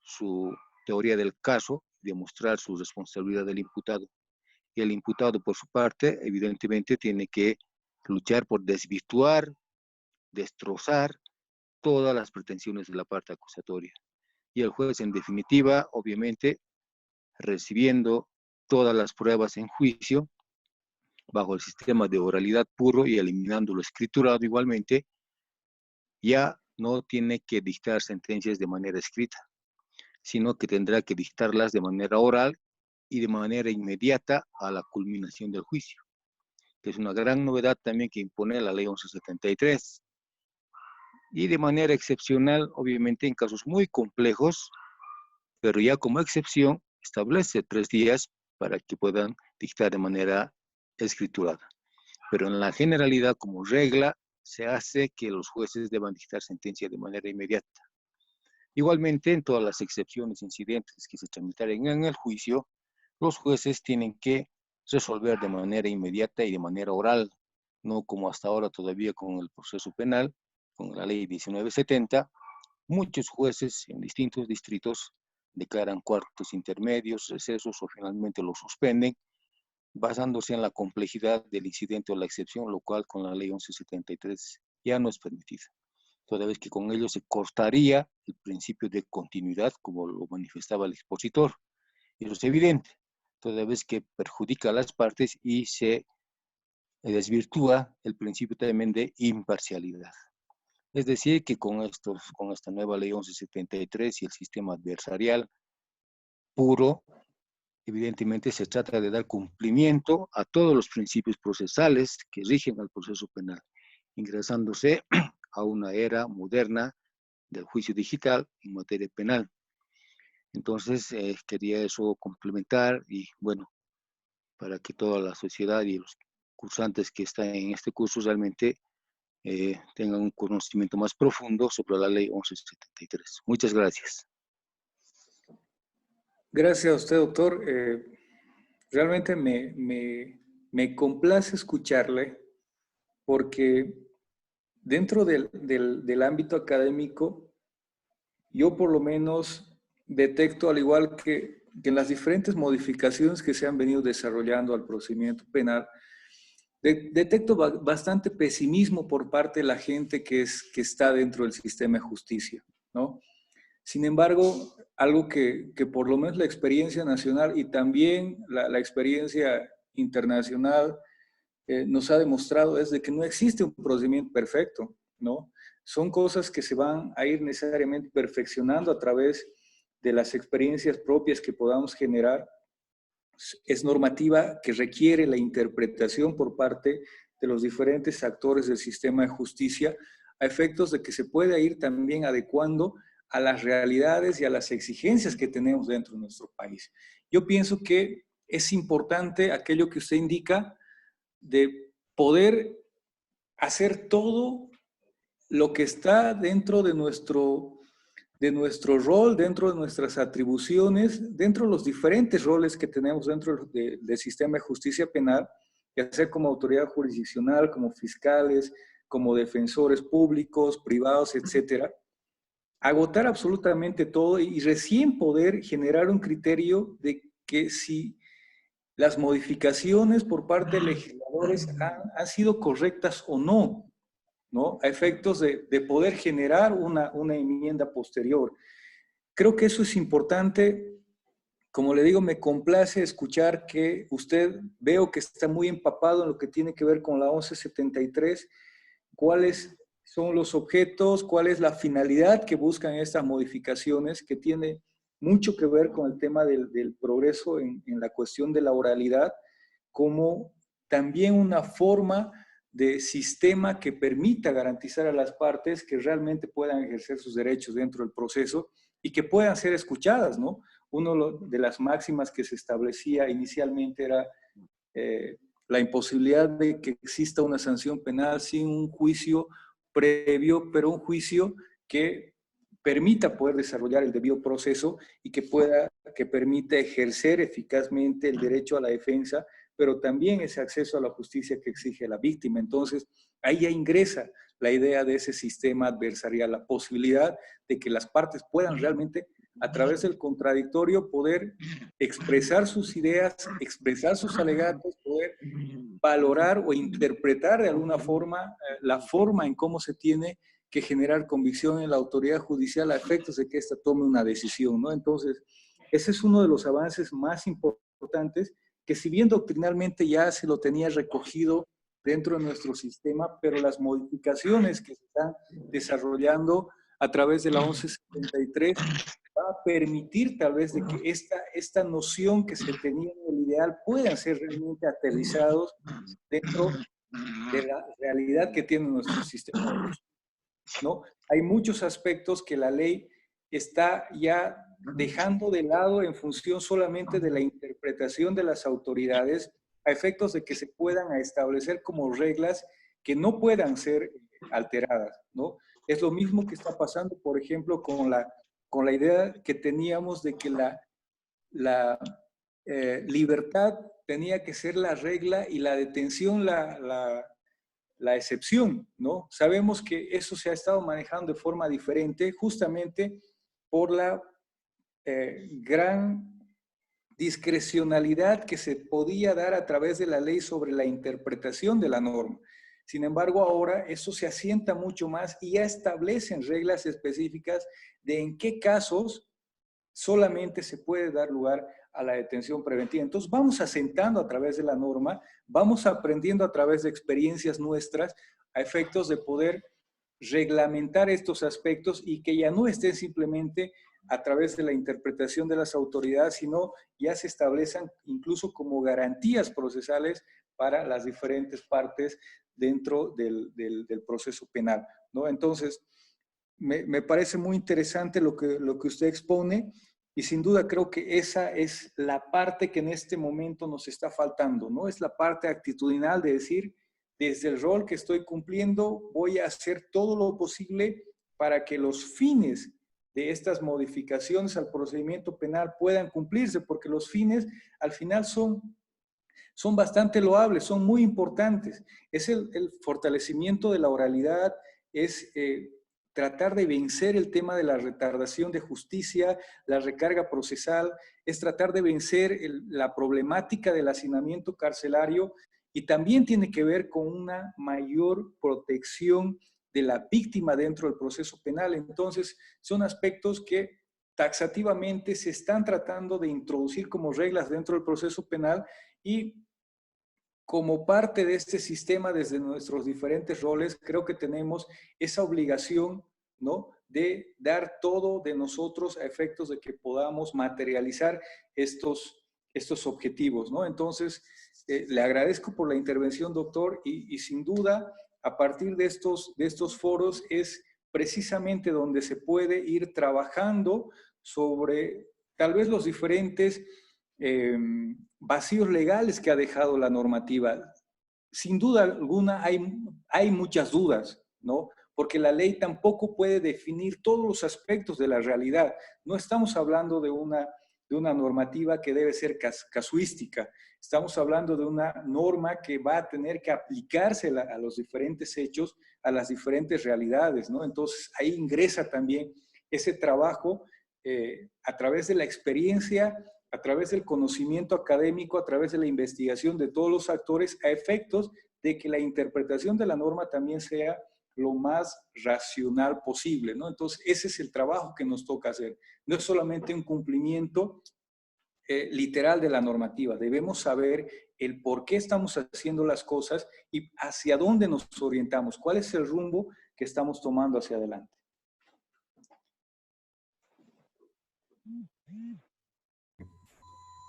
[SPEAKER 3] su teoría del caso, demostrar su responsabilidad del imputado. Y el imputado, por su parte, evidentemente tiene que luchar por desvirtuar, destrozar todas las pretensiones de la parte acusatoria. Y el juez, en definitiva, obviamente, recibiendo todas las pruebas en juicio, bajo el sistema de oralidad puro y eliminando lo escriturado igualmente, ya no tiene que dictar sentencias de manera escrita, sino que tendrá que dictarlas de manera oral y de manera inmediata a la culminación del juicio, que es una gran novedad también que impone la ley 1173. Y de manera excepcional, obviamente en casos muy complejos, pero ya como excepción, establece 3 días para que puedan dictar de manera escriturada. Pero en la generalidad, como regla, se hace que los jueces deban dictar sentencia de manera inmediata. Igualmente, en todas las excepciones incidentes que se tramitaran en el juicio, los jueces tienen que resolver de manera inmediata y de manera oral, no como hasta ahora todavía con el proceso penal, con la ley 1970. Muchos jueces en distintos distritos declaran cuartos intermedios, recesos o finalmente los suspenden, basándose en la complejidad del incidente o la excepción, lo cual con la ley 1173 ya no es permitido, toda vez que con ello se cortaría el principio de continuidad, como lo manifestaba el expositor. Y eso es evidente, toda vez que perjudica a las partes y se desvirtúa el principio también de imparcialidad. Es decir, que con esta nueva ley 1173 y el sistema adversarial puro, evidentemente se trata de dar cumplimiento a todos los principios procesales que rigen al proceso penal, ingresándose a una era moderna del juicio digital en materia penal. Entonces, quería eso complementar y bueno, para que toda la sociedad y los cursantes que están en este curso realmente tengan un conocimiento más profundo sobre la ley 1173. Muchas gracias.
[SPEAKER 2] Gracias a usted, doctor. Realmente me complace escucharle porque dentro del ámbito académico, yo por lo menos detecto, al igual que en las diferentes modificaciones que se han venido desarrollando al procedimiento penal, detecto bastante pesimismo por parte de la gente que está dentro del sistema de justicia, ¿no? Sin embargo, algo que por lo menos la experiencia nacional y también la experiencia internacional nos ha demostrado es de que no existe un procedimiento perfecto, ¿no? Son cosas que se van a ir necesariamente perfeccionando a través de las experiencias propias que podamos generar. Es normativa que requiere la interpretación por parte de los diferentes actores del sistema de justicia a efectos de que se pueda ir también adecuando a las realidades y a las exigencias que tenemos dentro de nuestro país. Yo pienso que es importante aquello que usted indica de poder hacer todo lo que está dentro de nuestro rol, dentro de nuestras atribuciones, dentro de los diferentes roles que tenemos dentro del sistema de justicia penal, ya sea como autoridad jurisdiccional, como fiscales, como defensores públicos, privados, etcétera, agotar absolutamente todo y recién poder generar un criterio de que si las modificaciones por parte de legisladores han sido correctas o no, ¿no? A efectos de poder generar una enmienda posterior. Creo que eso es importante. Como le digo, me complace escuchar que usted veo que está muy empapado en lo que tiene que ver con la 1173, cuáles son los objetos, cuál es la finalidad que buscan estas modificaciones, que tiene mucho que ver con el tema del progreso en la cuestión de la oralidad, como también una forma de sistema que permita garantizar a las partes que realmente puedan ejercer sus derechos dentro del proceso y que puedan ser escuchadas, ¿no? Una de las máximas que se establecía inicialmente era la imposibilidad de que exista una sanción penal sin un juicio previo, pero un juicio que permita poder desarrollar el debido proceso y que permita ejercer eficazmente el derecho a la defensa, pero también ese acceso a la justicia que exige la víctima. Entonces, ahí ya ingresa la idea de ese sistema adversarial, la posibilidad de que las partes puedan realmente, a través del contradictorio, poder expresar sus ideas, expresar sus alegatos, poder valorar o interpretar de alguna forma la forma en cómo se tiene que generar convicción en la autoridad judicial a efectos de que ésta tome una decisión, ¿no? Entonces, ese es uno de los avances más importantes que, si bien doctrinalmente ya se lo tenía recogido dentro de nuestro sistema, pero las modificaciones que se están desarrollando a través de la 1173 va a permitir tal vez de que esta noción que se tenía en el ideal puedan ser realmente aterrizados dentro de la realidad que tiene nuestro sistema de justicia, ¿no? Hay muchos aspectos que la ley está ya dejando de lado en función solamente de la interpretación de las autoridades a efectos de que se puedan establecer como reglas que no puedan ser alteradas, ¿no? Es lo mismo que está pasando, por ejemplo, con la idea que teníamos de que la libertad tenía que ser la regla y la detención la excepción, ¿no? Sabemos que eso se ha estado manejando de forma diferente justamente por la gran discrecionalidad que se podía dar a través de la ley sobre la interpretación de la norma. Sin embargo, ahora eso se asienta mucho más y ya establecen reglas específicas de en qué casos solamente se puede dar lugar a la detención preventiva. Entonces vamos asentando a través de la norma, vamos aprendiendo a través de experiencias nuestras a efectos de poder reglamentar estos aspectos y que ya no estén simplemente a través de la interpretación de las autoridades, sino ya se establecen incluso como garantías procesales para las diferentes partes dentro del proceso penal, ¿no? Entonces, me parece muy interesante lo que usted expone y sin duda creo que esa es la parte que en este momento nos está faltando, ¿no? Es la parte actitudinal de decir, desde el rol que estoy cumpliendo, voy a hacer todo lo posible para que los fines de estas modificaciones al procedimiento penal puedan cumplirse, porque los fines al final son bastante loables, son muy importantes. Es el fortalecimiento de la oralidad, es tratar de vencer el tema de la retardación de justicia, la recarga procesal, es tratar de vencer la problemática del hacinamiento carcelario y también tiene que ver con una mayor protección de la víctima dentro del proceso penal. Entonces, son aspectos que taxativamente se están tratando de introducir como reglas dentro del proceso penal y como parte de este sistema, desde nuestros diferentes roles, creo que tenemos esa obligación, ¿no?, de dar todo de nosotros a efectos de que podamos materializar estos objetivos, ¿no? Entonces, le agradezco por la intervención, doctor, y sin duda, a partir de estos foros es precisamente donde se puede ir trabajando sobre tal vez los diferentes vacíos legales que ha dejado la normativa. Sin duda alguna hay muchas dudas, ¿no? Porque la ley tampoco puede definir todos los aspectos de la realidad. No estamos hablando de una normativa que debe ser casuística. Estamos hablando de una norma que va a tener que aplicarse a los diferentes hechos, a las diferentes realidades, ¿no? Entonces, ahí ingresa también ese trabajo a través de la experiencia, a través del conocimiento académico, a través de la investigación de todos los actores, a efectos de que la interpretación de la norma también sea lo más racional posible, ¿no? Entonces, ese es el trabajo que nos toca hacer. No es solamente un cumplimiento literal de la normativa. Debemos saber el por qué estamos haciendo las cosas y hacia dónde nos orientamos, cuál es el rumbo que estamos tomando hacia adelante.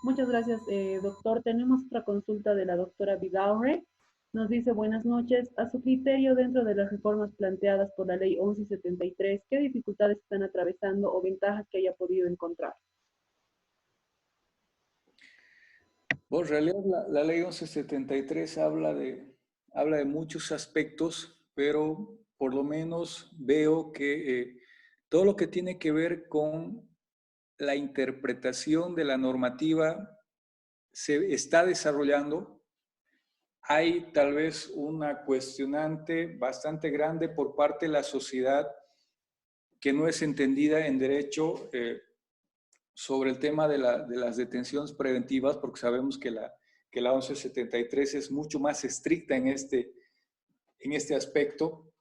[SPEAKER 1] Muchas gracias, doctor. Tenemos otra consulta de la doctora Vidaurre. Nos dice, buenas noches. A su criterio, dentro de las reformas planteadas por la ley 1173, ¿qué dificultades están atravesando o ventajas que haya podido encontrar?
[SPEAKER 2] Bueno, en realidad la ley 1173 habla de muchos aspectos, pero por lo menos veo que todo lo que tiene que ver con la interpretación de la normativa se está desarrollando. Hay tal vez una cuestionante bastante grande por parte de la sociedad que no es entendida en derecho sobre el tema de las detenciones preventivas, porque sabemos que la 1173 es mucho más estricta en este aspecto,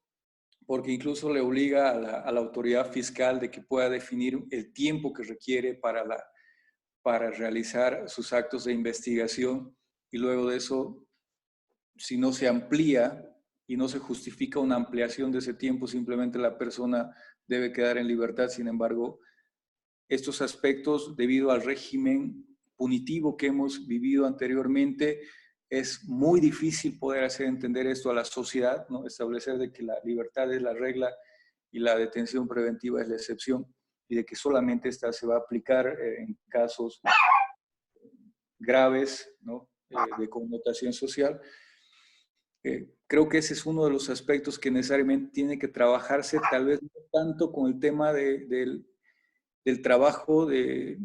[SPEAKER 2] porque incluso le obliga a la autoridad fiscal de que pueda definir el tiempo que requiere para realizar sus actos de investigación, y luego de eso, si no se amplía y no se justifica una ampliación de ese tiempo, simplemente la persona debe quedar en libertad. Sin embargo, estos aspectos, debido al régimen punitivo que hemos vivido anteriormente, es muy difícil poder hacer entender esto a la sociedad, ¿no? Establecer de que la libertad es la regla y la detención preventiva es la excepción, y de que solamente esta se va a aplicar en casos graves, ¿no? De connotación social. Creo que ese es uno de los aspectos que necesariamente tiene que trabajarse, tal vez no tanto con el tema del trabajo de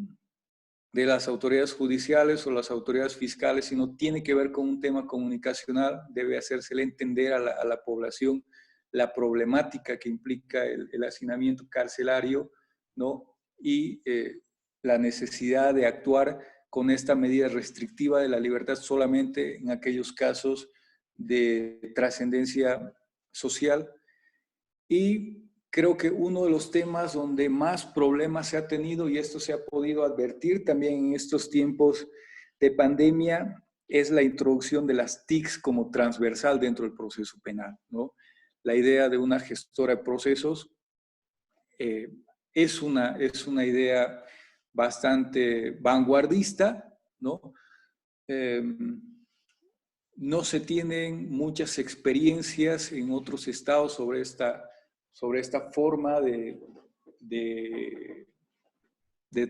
[SPEAKER 2] las autoridades judiciales o las autoridades fiscales, sino tiene que ver con un tema comunicacional. Debe hacérsele entender a la población la problemática que implica el hacinamiento carcelario, ¿no? Y la necesidad de actuar con esta medida restrictiva de la libertad solamente en aquellos casos de trascendencia social. Y creo que uno de los temas donde más problemas se ha tenido, y esto se ha podido advertir también en estos tiempos de pandemia, es la introducción de las TICs como transversal dentro del proceso penal, ¿no? La idea de una gestora de procesos es una idea bastante vanguardista, ¿no? No se tienen muchas experiencias en otros estados sobre esta forma de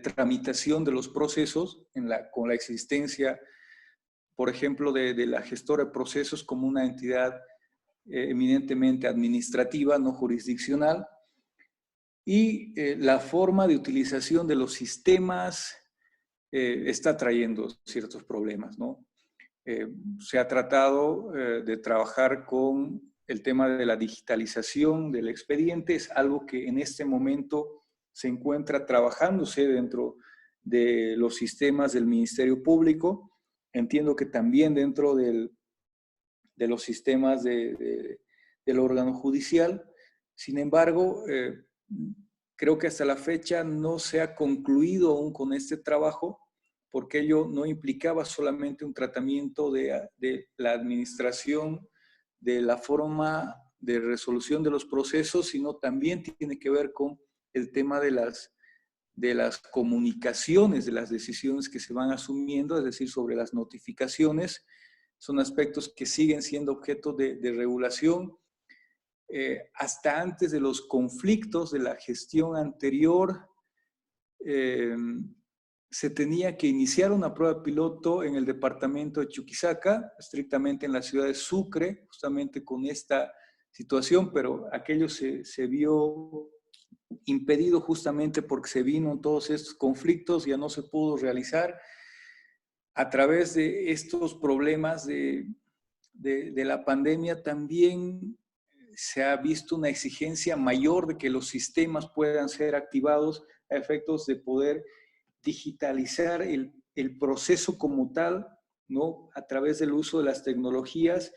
[SPEAKER 2] tramitación de los procesos, con la existencia, por ejemplo, de la gestora de procesos como una entidad eminentemente administrativa, no jurisdiccional, y la forma de utilización de los sistemas está trayendo ciertos problemas, ¿no? Se ha tratado de trabajar con el tema de la digitalización del expediente es algo que en este momento se encuentra trabajándose dentro de los sistemas del Ministerio Público. Entiendo que también dentro de los sistemas del órgano judicial. Sin embargo, creo que hasta la fecha no se ha concluido aún con este trabajo, porque ello no implicaba solamente un tratamiento de la administración, de la forma de resolución de los procesos, sino también tiene que ver con el tema de las comunicaciones, de las decisiones que se van asumiendo, es decir, sobre las notificaciones. Son aspectos que siguen siendo objeto de regulación. Hasta antes de los conflictos de la gestión anterior, se tenía que iniciar una prueba piloto en el departamento de Chuquisaca, estrictamente en la ciudad de Sucre, justamente con esta situación, pero aquello se vio impedido justamente porque se vino todos estos conflictos, ya no se pudo realizar. A través de estos problemas de la pandemia también se ha visto una exigencia mayor de que los sistemas puedan ser activados a efectos de poder digitalizar el proceso como tal, ¿no? A través del uso de las tecnologías.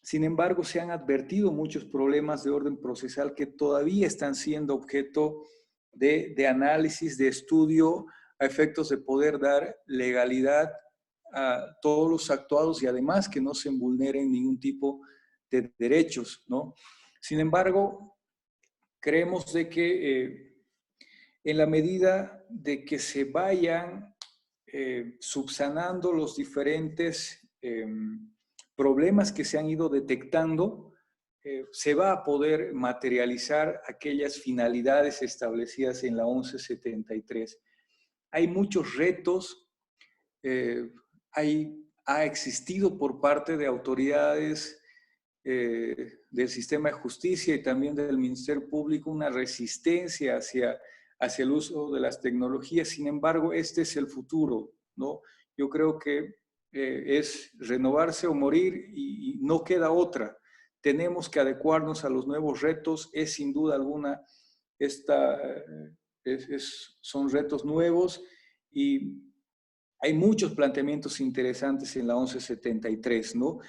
[SPEAKER 2] Sin embargo, se han advertido muchos problemas de orden procesal que todavía están siendo objeto de análisis, de estudio, a efectos de poder dar legalidad a todos los actuados y además que no se vulneren ningún tipo de derechos, ¿no? Sin embargo, creemos de que en la medida de que se vayan subsanando los diferentes problemas que se han ido detectando, se va a poder materializar aquellas finalidades establecidas en la 1173. Hay muchos retos, ha existido por parte de autoridades del sistema de justicia y también del Ministerio Público una resistencia hacia el uso de las tecnologías. Sin embargo, este es el futuro, ¿no? Yo creo que es renovarse o morir y no queda otra. Tenemos que adecuarnos a los nuevos retos. Es sin duda alguna, son retos nuevos y hay muchos planteamientos interesantes en la 1173, ¿no?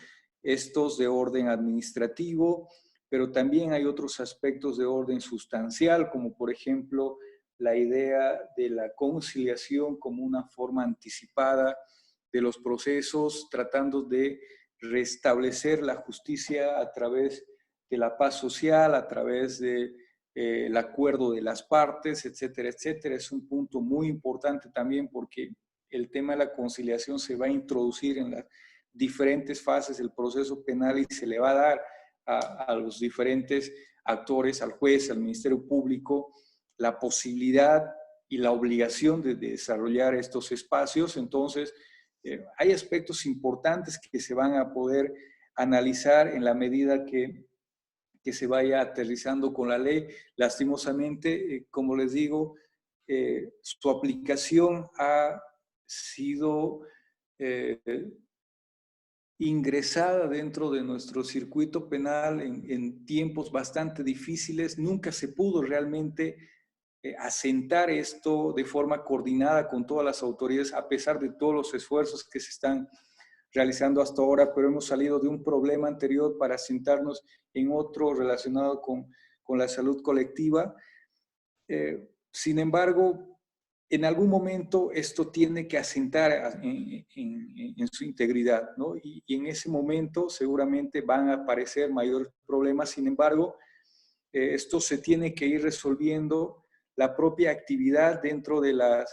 [SPEAKER 2] Estos de orden administrativo, pero también hay otros aspectos de orden sustancial, como por ejemplo la idea de la conciliación como una forma anticipada de los procesos, tratando de restablecer la justicia a través de la paz social, a través de el acuerdo de las partes, etcétera, etcétera. Es un punto muy importante también porque el tema de la conciliación se va a introducir en las diferentes fases del proceso penal y se le va a dar a los diferentes actores, al juez, al Ministerio Público, la posibilidad y la obligación de desarrollar estos espacios. Entonces, hay aspectos importantes que se van a poder analizar en la medida que se vaya aterrizando con la ley. Lastimosamente, como les digo, su aplicación ha sido ingresada dentro de nuestro circuito penal en tiempos bastante difíciles. Nunca se pudo realmente asentar esto de forma coordinada con todas las autoridades, a pesar de todos los esfuerzos que se están realizando hasta ahora, pero hemos salido de un problema anterior para asentarnos en otro relacionado con la salud colectiva. Sin embargo, en algún momento esto tiene que asentar en su integridad, ¿no? Y en ese momento seguramente van a aparecer mayores problemas. Sin embargo, esto se tiene que ir resolviendo. La propia actividad dentro de las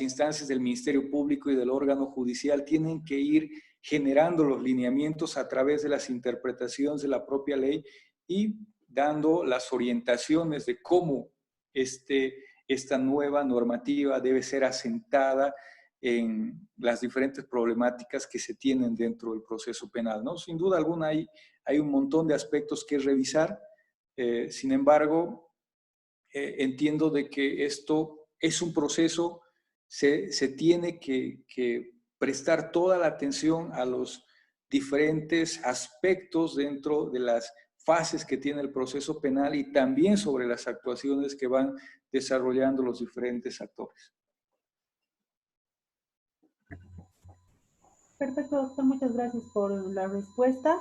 [SPEAKER 2] instancias del Ministerio Público y del órgano judicial tienen que ir generando los lineamientos a través de las interpretaciones de la propia ley y dando las orientaciones de cómo esta nueva normativa debe ser asentada en las diferentes problemáticas que se tienen dentro del proceso penal, ¿no? Sin duda alguna hay un montón de aspectos que revisar. Sin embargo, entiendo de que esto es un proceso, se tiene que prestar toda la atención a los diferentes aspectos dentro de las fases que tiene el proceso penal y también sobre las actuaciones que van desarrollando los diferentes actores.
[SPEAKER 1] Perfecto, doctor, muchas gracias por la respuesta.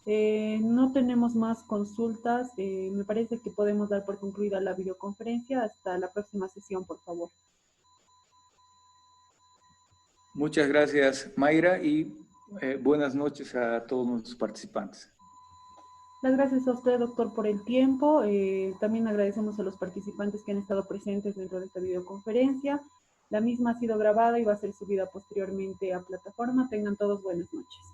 [SPEAKER 1] No tenemos más consultas. Me parece que podemos dar por concluida la videoconferencia. Hasta la próxima sesión, por favor.
[SPEAKER 2] Muchas gracias, Mayra, y buenas noches a todos nuestros participantes.
[SPEAKER 1] Las gracias a usted, doctor, por el tiempo. También agradecemos a los participantes que han estado presentes dentro de esta videoconferencia. La misma ha sido grabada y va a ser subida posteriormente a plataforma. Tengan todos buenas noches.